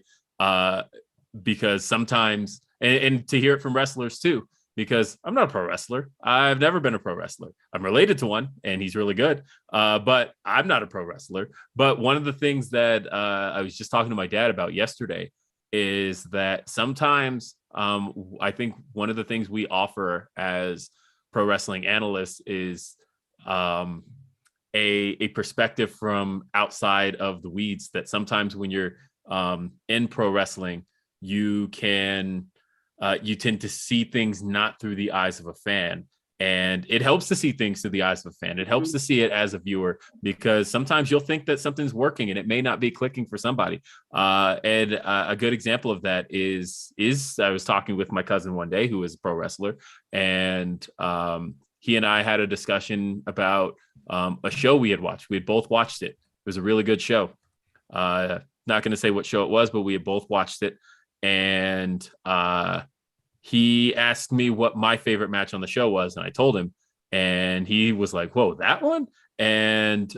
Because sometimes, and to hear it from wrestlers too, because I'm not a pro wrestler. I've never been a pro wrestler. I'm related to one, and he's really good, but I'm not a pro wrestler. But one of the things that I was just talking to my dad about yesterday is that sometimes I think one of the things we offer as pro wrestling analysts is a perspective from outside of the weeds, that sometimes when you're in pro wrestling, you tend to see things not through the eyes of a fan. And it helps to see things through the eyes of a fan. It helps to see it as a viewer, because sometimes you'll think that something's working and it may not be clicking for somebody. And a good example of that is I was talking with my cousin one day who is a pro wrestler, and he and I had a discussion about a show we had watched. We had both watched it. It was a really good show. Not going to say what show it was, but we had both watched it. And he asked me what my favorite match on the show was, and I told him, and he was like, "Whoa, that one?" And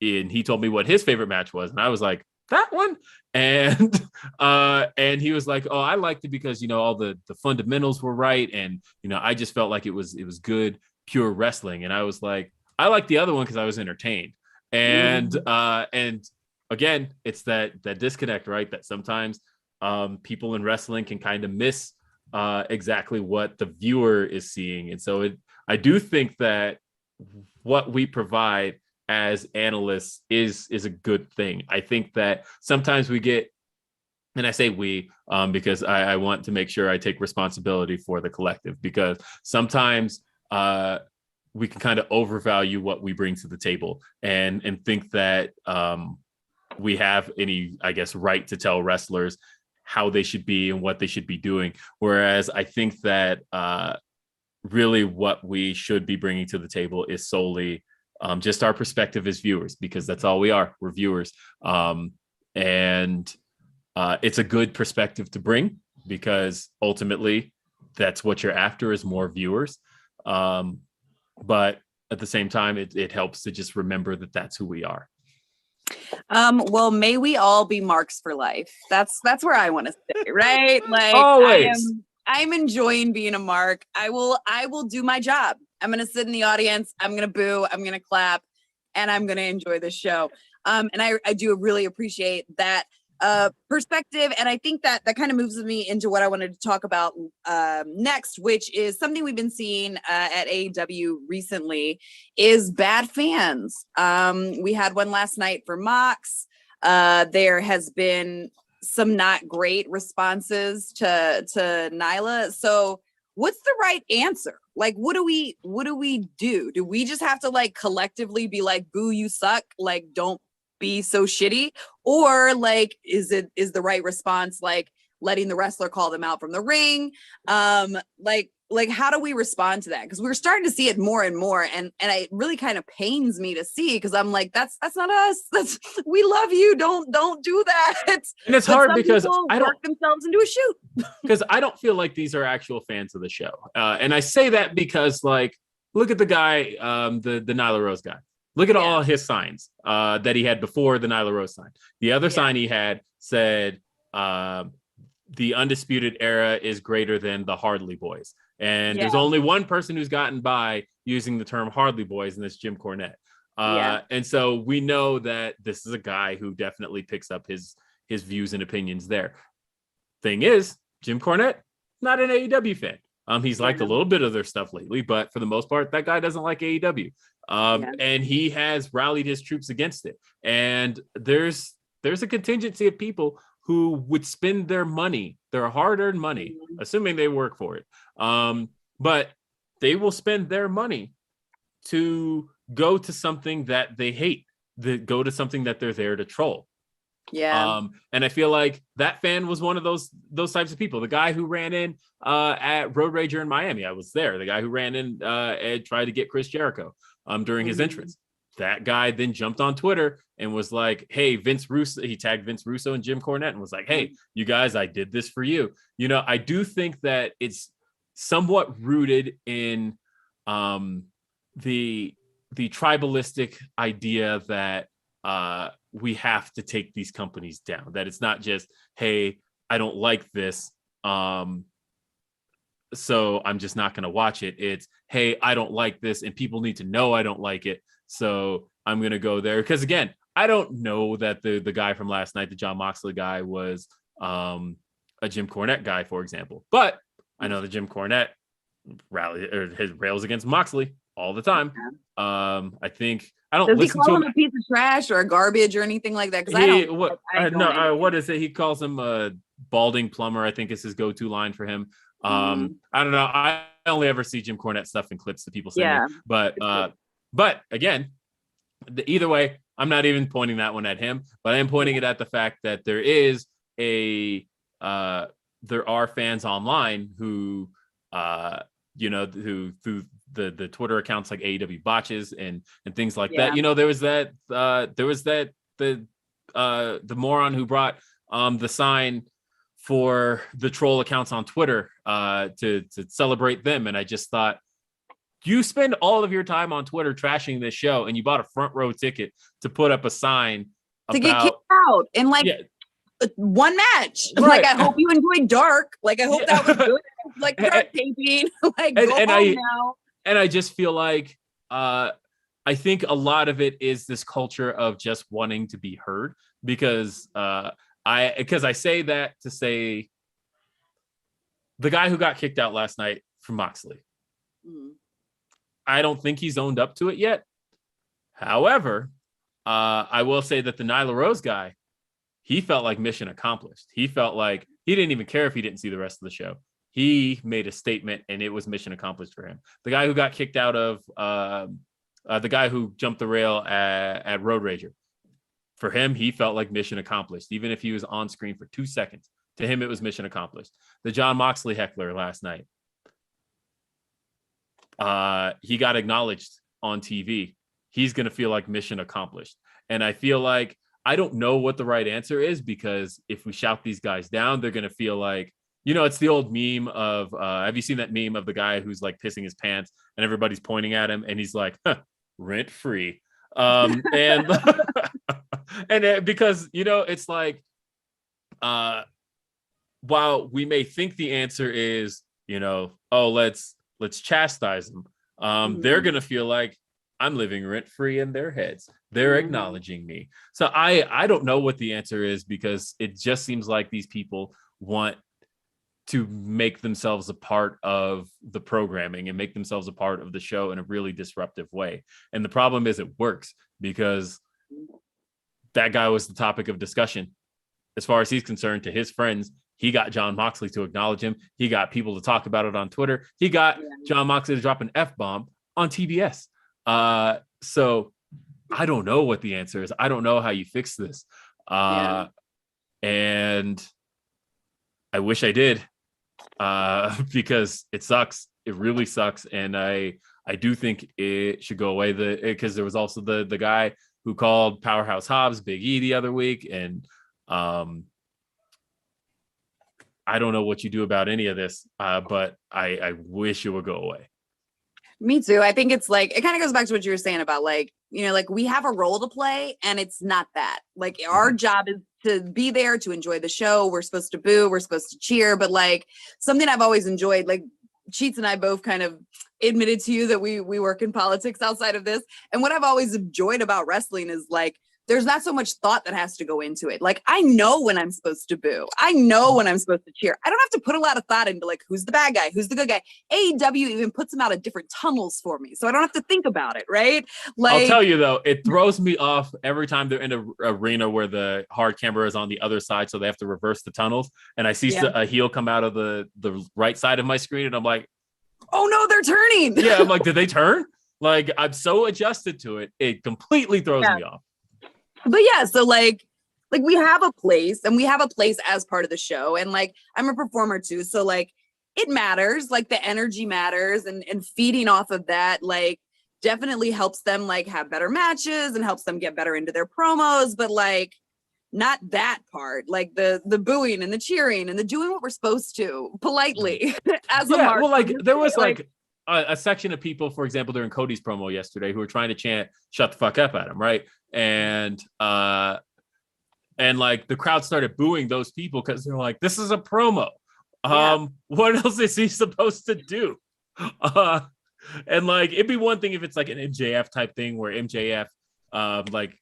he told me what his favorite match was, and I was like, "That one?" And he was like, "Oh, I liked it because, you know, all the fundamentals were right, and, you know, I just felt like it was good, pure wrestling." And I was like, "I like the other one because I was entertained." And again, it's that disconnect, right? That sometimes people in wrestling can kind of miss exactly what the viewer is seeing. And so I do think that what we provide as analysts is a good thing. I think that sometimes we get, and I say we because I want to make sure I take responsibility for the collective, because sometimes we can kind of overvalue what we bring to the table and think that we have any, I guess, right to tell wrestlers how they should be and what they should be doing. Whereas I think that really what we should be bringing to the table is solely just our perspective as viewers, because that's all we are. We're viewers. And it's a good perspective to bring, because ultimately that's what you're after, is more viewers. But at the same time, it helps to just remember that that's who we are. Well, may we all be marks for life. That's where I want to stay, right? Like, Always. I'm enjoying being a mark. I will do my job. I'm going to sit in the audience. I'm going to boo. I'm going to clap, and I'm going to enjoy the show. And I do really appreciate that perspective. And I think that kind of moves me into what I wanted to talk about next, which is something we've been seeing at AEW recently, is bad fans. We had one last night for Mox. There has been some not great responses to Nyla. So what's the right answer? Like, what do we do? Do we just have to like collectively be like, boo, you suck? Like, don't be so shitty? Or like, is the right response like letting the wrestler call them out from the ring? Like how do we respond to that? Because we're starting to see it more and more, and it really kind of pains me to see, because I'm like, that's not us. We love you. Don't do that. And it's hard because I don't work themselves into a shoot. Because I don't feel like these are actual fans of the show. And I say that because, like, look at the guy, the Nyla Rose guy. Look at all his signs that he had before the Nyla Rose sign. The other sign he had said, the Undisputed Era is greater than the Hardly Boys. And there's only one person who's gotten by using the term Hardly Boys, and that's Jim Cornette. And so we know that this is a guy who definitely picks up his views and opinions there. Thing is, Jim Cornette, not an AEW fan. He's liked a little bit of their stuff lately, but for the most part, that guy doesn't like AEW. And he has rallied his troops against it. And there's a contingency of people who would spend their money, their hard-earned money, assuming they work for it. But they will spend their money to go to something that they hate, go to something that they're there to troll. Yeah. And I feel like that fan was one of those types of people. The guy who ran in at Road Rager in Miami, I was there. The guy who ran in and tried to get Chris Jericho during his entrance. That guy then jumped on Twitter and was like, hey, Vince Russo. He tagged Vince Russo and Jim Cornette and was like, hey, you guys, I did this for you. You know, I do think that it's somewhat rooted in the tribalistic idea that we have to take these companies down, that it's not just, hey, I don't like this, so I'm just not going to watch it. It's, hey, I don't like this and people need to know I don't like it, so I'm going to go there. Because again, I don't know that the guy from last night, the John Moxley guy, was a Jim Cornette guy, for example, but I know that Jim Cornette rails against Moxley all the time. I think I don't. Does he call him a piece of trash or a garbage or anything like that? Because what is it? He calls him a balding plumber, I think is his go-to line for him. I don't know. I only ever see Jim Cornette stuff in clips that people send me. But again, either way, I'm not even pointing that one at him, but I am pointing it at the fact that there is there are fans online who who through the Twitter accounts like AEW Botches and things like that. You know, there was the moron who brought the sign for the troll accounts on Twitter to celebrate them. And I just thought, you spend all of your time on Twitter trashing this show and you bought a front row ticket to put up a sign to get kicked out in one match. Right. Like, I hope you enjoyed Dark. Like, I hope that was good. Like, Dark taping. Like, go home now. And I just feel like I think a lot of it is this culture of just wanting to be heard, because I say that to say the guy who got kicked out last night from Moxley, I don't think he's owned up to it yet. However, I will say that the Nyla Rose guy, he felt like mission accomplished. He felt like he didn't even care if he didn't see the rest of the show. He made a statement and it was mission accomplished for him. The guy who got kicked out of the guy who jumped the rail at Road Rager, for him, he felt like mission accomplished. Even if he was on screen for 2 seconds, to him, it was mission accomplished. The John Moxley heckler last night, he got acknowledged on TV. He's going to feel like mission accomplished. And I feel like, I don't know what the right answer is, because if we shout these guys down, they're going to feel like, you know, it's the old meme of, have you seen that meme of the guy who's like pissing his pants and everybody's pointing at him and he's like, rent free. And because, you know, it's like, while we may think the answer is, you know, oh, let's chastise them, they're going to feel like I'm living rent free in their heads. They're acknowledging me. So I don't know what the answer is, because it just seems like these people want to make themselves a part of the programming and make themselves a part of the show in a really disruptive way. And the problem is, it works, because that guy was the topic of discussion. As far as he's concerned, to his friends, he got John Moxley to acknowledge him. He got people to talk about it on Twitter. He got John Moxley to drop an F-bomb on TBS. So I don't know what the answer is. I don't know how you fix this. And I wish I did, because it sucks. It really sucks. And I do think it should go away, because there was also the guy who called Powerhouse Hobbs Big E the other week. And I don't know what you do about any of this, but I wish it would go away. Me too. I think it's like, it kind of goes back to what you were saying about, like, you know, like, we have a role to play, and it's not that. Like, our job is to be there to enjoy the show. We're supposed to boo, we're supposed to cheer, but like, something I've always enjoyed, like, Cheats and I both kind of admitted to you that we work in politics outside of this. And what I've always enjoyed about wrestling is, like, there's not so much thought that has to go into it. Like, I know when I'm supposed to boo. I know when I'm supposed to cheer. I don't have to put a lot of thought into, like, who's the bad guy, who's the good guy. AEW even puts them out of different tunnels for me, so I don't have to think about it, right? Like, I'll tell you though, it throws me off every time they're in an arena where the hard camera is on the other side, so they have to reverse the tunnels. And I see a heel come out of the right side of my screen, and I'm like, oh no, they're turning. Yeah, I'm like, did they turn? Like, I'm so adjusted to it, it completely throws me off. But yeah, so like we have a place, and we have a place as part of the show, and like I'm a performer too, so like it matters, like the energy matters, and feeding off of that like definitely helps them like have better matches and helps them get better into their promos. But like not that part, like the booing and the cheering and the doing what we're supposed to politely as a mark. Well, like there was like a section of people, for example, during Cody's promo yesterday, who were trying to chant "shut the fuck up" at him, right? And like the crowd started booing those people because they're like, "This is a promo. What else is he supposed to do?" And like it'd be one thing if it's like an MJF type thing where MJF like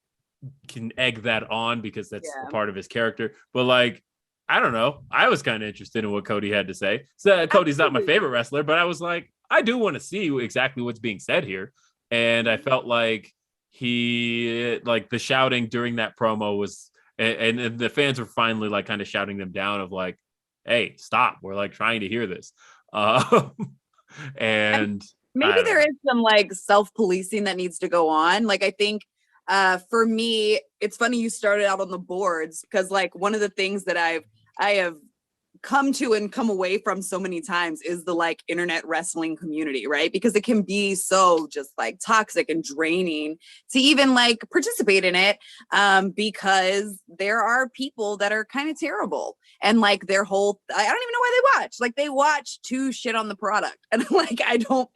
can egg that on because that's a part of his character. But like, I don't know. I was kind of interested in what Cody had to say. So Cody's not my favorite wrestler, but I was like, I do want to see exactly what's being said here. And I felt like he, like the shouting during that promo was, and the fans were finally like kind of shouting them down of like, hey, stop. We're like trying to hear this. And maybe there is some like self-policing that needs to go on. Like, I think for me, it's funny you started out on the boards, because like one of the things that I have come to and come away from so many times is the like internet wrestling community, right? Because it can be so just like toxic and draining to even like participate in it, because there are people that are kind of terrible, and like their whole, I don't even know why they watch. Like they watch to shit on the product, and like I don't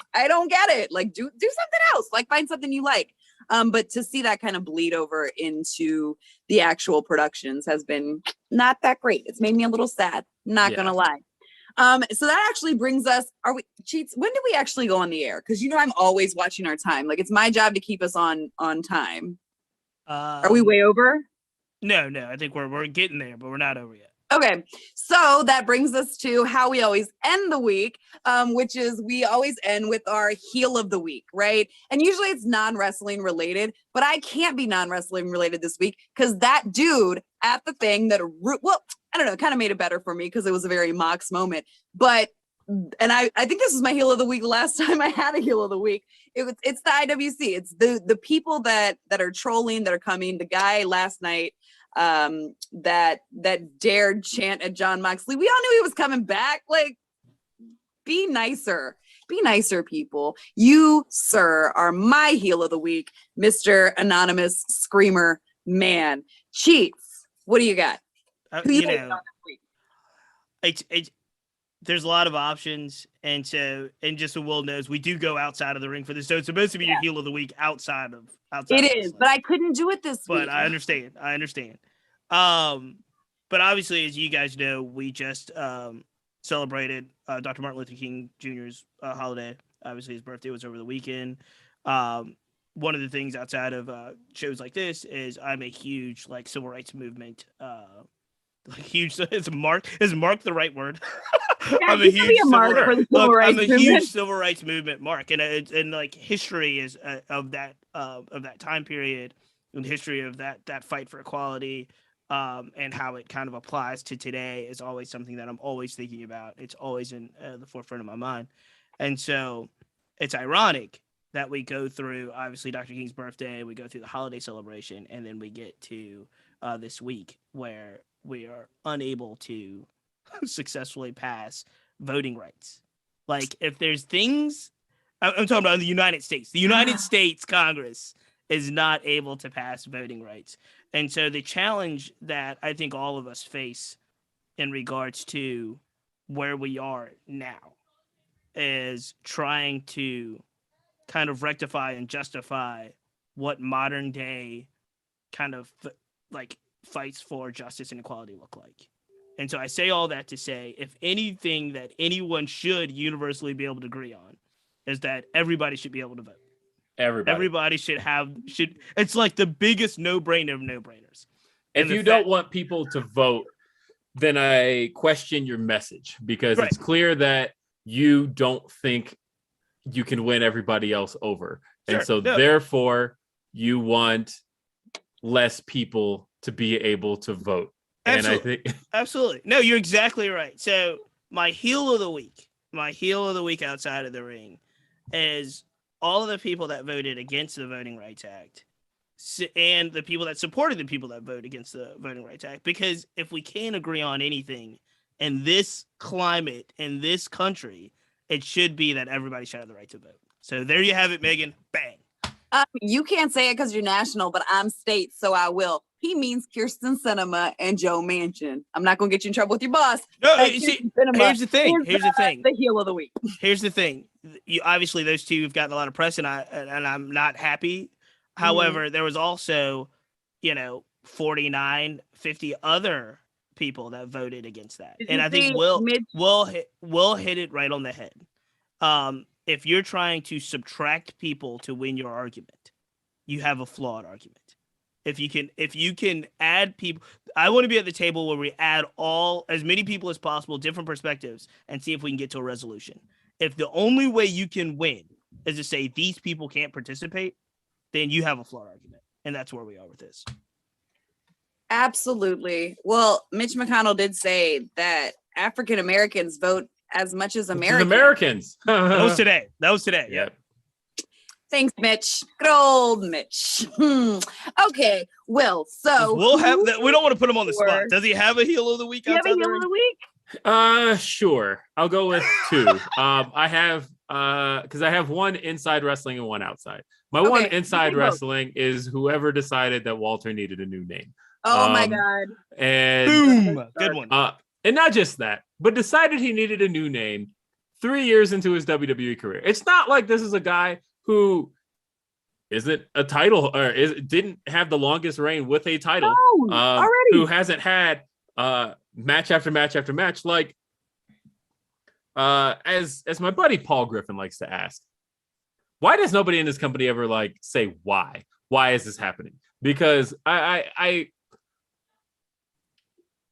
get it. Like do something else. Like find something you like. But to see that kind of bleed over into the actual productions has been not that great. It's made me a little sad, not gonna lie. So that actually brings us, Cheats, when do we actually go on the air? Because you know I'm always watching our time. Like it's my job to keep us on time. Are we way over? No, I think we're getting there, but we're not over yet. Okay, so that brings us to how we always end the week, which is we always end with our heel of the week, right? And usually it's non-wrestling related, but I can't be non-wrestling related this week because that dude at the thing that, well, I don't know, it kind of made it better for me because it was a very Mox moment. But, and I think this was my heel of the week last time I had a heel of the week. It's the IWC. It's the people that are trolling, that are coming. The guy last night that dared chant at John Moxley. We all knew he was coming back. Like, be nicer, people. You, sir, are my heel of the week, Mr. Anonymous Screamer Man. Cheats, what do you got? You know, there's a lot of options, and so, and just so Will knows, we do go outside of the ring for this. So it's supposed to be your heel of the week outside. It is, but I couldn't do it this week. But I understand. But obviously, as you guys know, we just celebrated Dr. Martin Luther King Jr.'s holiday. Obviously, his birthday was over the weekend. One of the things outside of shows like this is I'm a huge like civil rights movement. Like huge. Is mark the right word? I'm a huge civil rights movement mark, and like history is of that time period, and history of that fight for equality. And how it kind of applies to today is always something that I'm always thinking about. It's always in the forefront of my mind. And so it's ironic that we go through, obviously, Dr. King's birthday, we go through the holiday celebration, and then we get to this week where we are unable to successfully pass voting rights. Like, if there's things, I'm talking about the United States. The United States Congress is not able to pass voting rights. And so the challenge that I think all of us face in regards to where we are now is trying to kind of rectify and justify what modern day kind of like fights for justice and equality look like. And so I say all that to say, if anything that anyone should universally be able to agree on is that everybody should be able to vote. Everybody should. It's like the biggest no-brainer of no-brainers. If you don't want people to vote, then I question your message, because it's clear that you don't think you can win everybody else over. And so therefore you want less people to be able to vote. Absolutely. And I think absolutely. No, you're exactly right. So my heel of the week outside of the ring is all of the people that voted against the Voting Rights Act and the people that supported the people that voted against the Voting Rights Act. Because if we can't agree on anything in this climate, in this country, it should be that everybody should have the right to vote. So there you have it, Megan. Bang. You can't say it because you're national, but I'm state, so I will. He means Kirsten Sinema and Joe Manchin. I'm not going to get you in trouble with your boss. No, see, here's the thing. Here's the thing. The heel of the week. Here's the thing. You obviously those two have gotten a lot of press, and I'm not happy. However, there was also, 49, 50 other people that voted against that, and I think we'll hit it right on the head. If you're trying to subtract people to win your argument, you have a flawed argument. If you can add people, I want to be at the table where we add as many people as possible, different perspectives, and see if we can get to a resolution. If the only way you can win is to say these people can't participate, then you have a flawed argument. And that's where we are with this. Absolutely. Well, Mitch McConnell did say that African Americans vote as much as Americans. That was today. Yep. Thanks, Mitch. Good old Mitch. Okay, Will. So we'll have that. We don't want to put him on the spot. Does he have a heel of the week? Do you have a heel of the week? Sure. I'll go with two. I have because I have one inside wrestling and one outside. My one inside wrestling is whoever decided that Walter needed a new name. Oh my God. And boom, good one. And not just that, but decided he needed a new name 3 years into his WWE career. It's not like this is a guy who isn't a title or didn't have the longest reign with a title, already. Who hasn't had match after match after match. Like, as my buddy Paul Griffin likes to ask, why does nobody in this company ever say why? Why is this happening? Because I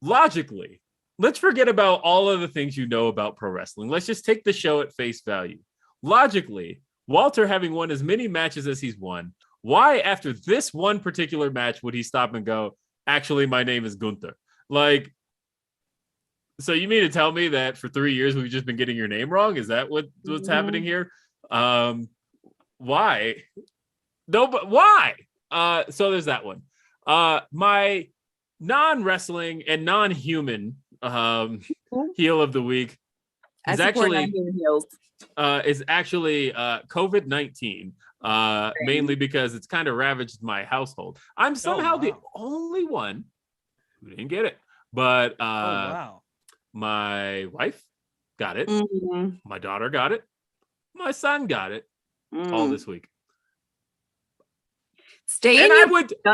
logically, let's forget about all of the things you know about pro wrestling. Let's just take the show at face value. Logically, Walter having won as many matches as he's won, why after this one particular match would he stop and go, actually, my name is Gunther? So you mean to tell me that for 3 years we've just been getting your name wrong? Is that what's happening here? Why? No, but why? So there's that one. My non-wrestling and non-human heel of the week is actually COVID-19, mainly because it's kind of ravaged my household. I'm somehow the only one who didn't get it, but my wife got it, my daughter got it, my son got it, all this week. Stay in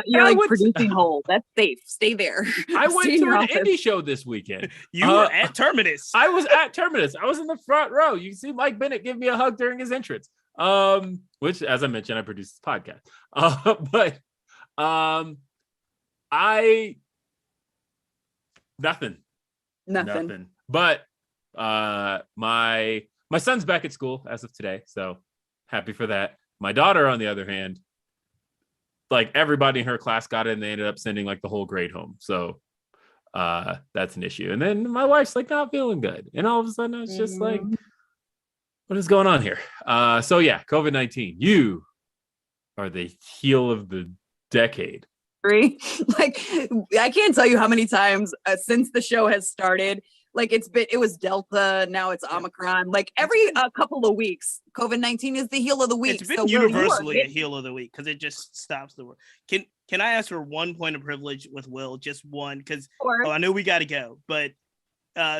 your producing hole. That's safe. Stay there. I went to an indie show this weekend. You were at Terminus. I was at Terminus. I was in the front row. You can see Mike Bennett give me a hug during his entrance. Which, as I mentioned, I produced this podcast. Nothing. But my son's back at school as of today, so happy for that. My daughter, on the other hand, everybody in her class got it, and they ended up sending the whole grade home. So that's an issue. And then my wife's not feeling good, and all of a sudden it's just what is going on here? So yeah, COVID-19. You are the heel of the decade. I can't tell you how many times since the show has started. It was Delta, now it's Omicron. Every couple of weeks, COVID-19 is the heel of the week. It's been universally a heel of the week because it just stops the work. Can I ask for one point of privilege with Will? Just one, because I know we got to go, but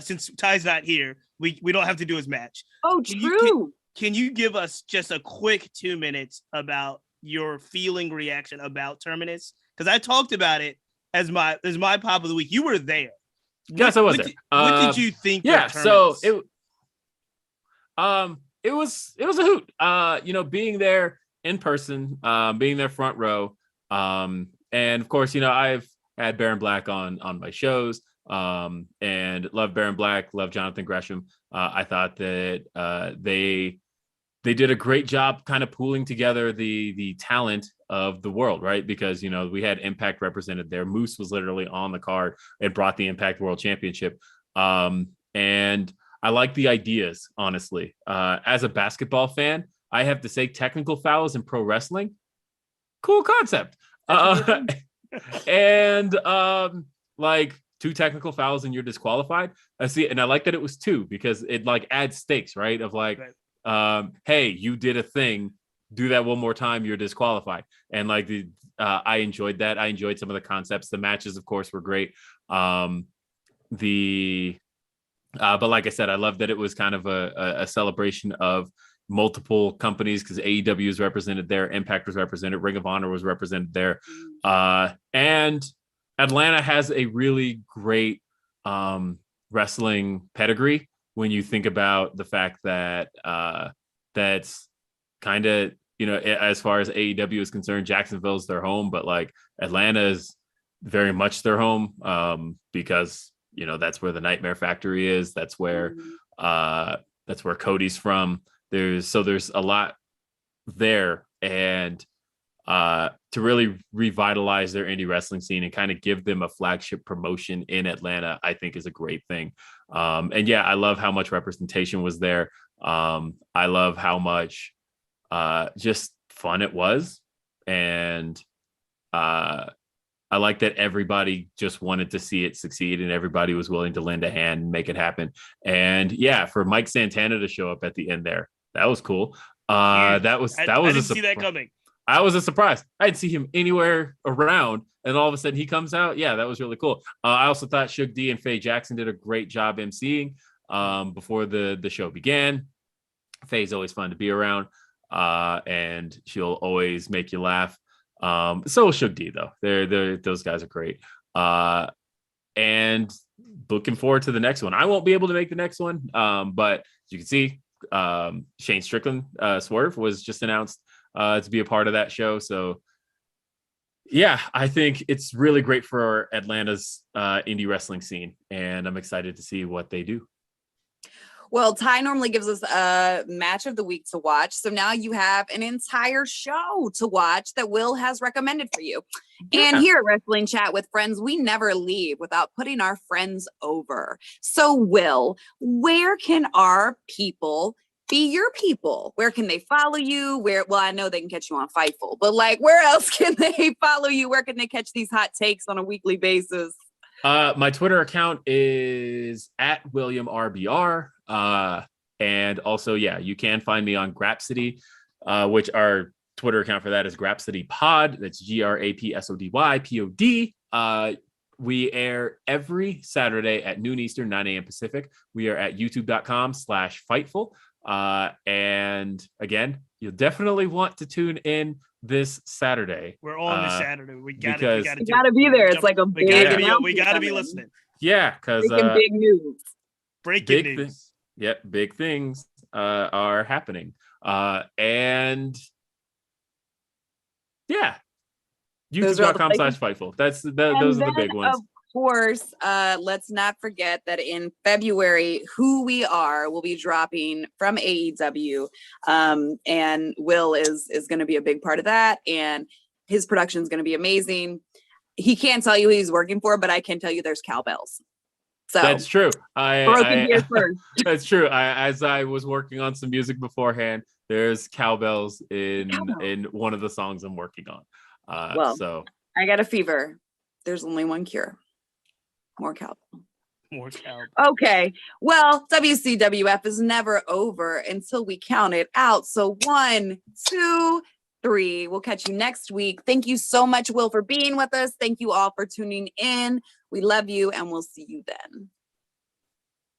since Ty's not here, we don't have to do his match. Oh, true. Can you give us just a quick 2 minutes about your feeling reaction about Terminus? Because I talked about it as my pop of the week. You were there. Yes, I was there. What did you think? Yeah, so it was a hoot. Being there in person, being there front row, and of course, I've had Baron Black on my shows, and love Baron Black, love Jonathan Gresham. I thought that they did a great job kind of pooling together the talent of the world, right? Because, we had Impact represented there. Moose was literally on the card and brought the Impact World Championship. And I like the ideas, honestly. As a basketball fan, I have to say, technical fouls in pro wrestling, cool concept. And like 2 technical fouls and you're disqualified. I see, and I like that it was 2 because it like adds stakes, right? Of like, hey, you did a thing, do that one more time, you're disqualified. And like I enjoyed that. I enjoyed some of the concepts. The matches, of course, were great. But like I said, I love that it was kind of a celebration of multiple companies, because AEW is represented there, Impact was represented, Ring of Honor was represented there, and Atlanta has a really great wrestling pedigree when you think about the fact that that's kind of, you know, as far as AEW is concerned, Jacksonville's their home, but like Atlanta is very much their home, because, you know, that's where the Nightmare Factory is. That's where Cody's from. There's a lot there, and to really revitalize their indie wrestling scene and kind of give them a flagship promotion in Atlanta, I think is a great thing. And yeah, I love how much representation was there. I love how much just fun it was. And I like that everybody just wanted to see it succeed and everybody was willing to lend a hand and make it happen. And yeah, for Mike Santana to show up at the end there, that was cool. I didn't see that coming. I was a surprise. I didn't see him anywhere around, and all of a sudden he comes out. Yeah, that was really cool. I also thought Suge D and Faye Jackson did a great job emceeing before the show began. Faye's always fun to be around, and she'll always make you laugh. So will Suge D, though. Those guys are great. And looking forward to the next one. I won't be able to make the next one, but as you can see, Shane Strickland, Swerve, was just announced to be a part of that show. So yeah, I think it's really great for Atlanta's indie wrestling scene, and I'm excited to see what they do. Well, Ty normally gives us a match of the week to watch. So now you have an entire show to watch that Will has recommended for you. Yeah. And here at Wrestling Chat with Friends, we never leave without putting our friends over. So Will, where can our people be your people? Where can they follow you? Well, I know they can catch you on Fightful, but like, where else can they follow you? Where can they catch these hot takes on a weekly basis? My Twitter account is @WilliamRBR. And also, yeah, you can find me on Grapsody, which our Twitter account for that is Grapsody Pod. That's GRAPSODYPOD. We air every Saturday at noon Eastern, 9 a.m. Pacific. We are at youtube.com/Fightful. And again, you'll definitely want to tune in this Saturday. We're on this Saturday. We gotta be there. It's like a big we gotta be listening. Yeah, because big news. Breaking news. Big things are happening. And yeah, youtube.com/Fightful. Those are the big ones. Of course, let's not forget that in February, Who We Are will be dropping from AEW. And Will is going to be a big part of that. And his production is going to be amazing. He can't tell you who he's working for, but I can tell you there's cowbells. So that's true. First. That's true. As I was working on some music beforehand, there's cowbells in one of the songs I'm working on. So I got a fever. There's only one cure. More cowbell. Okay. Well, WCWF is never over until we count it out. So 1, 2, 3. We'll catch you next week. Thank you so much, Will, for being with us. Thank you all for tuning in. We love you, and we'll see you then.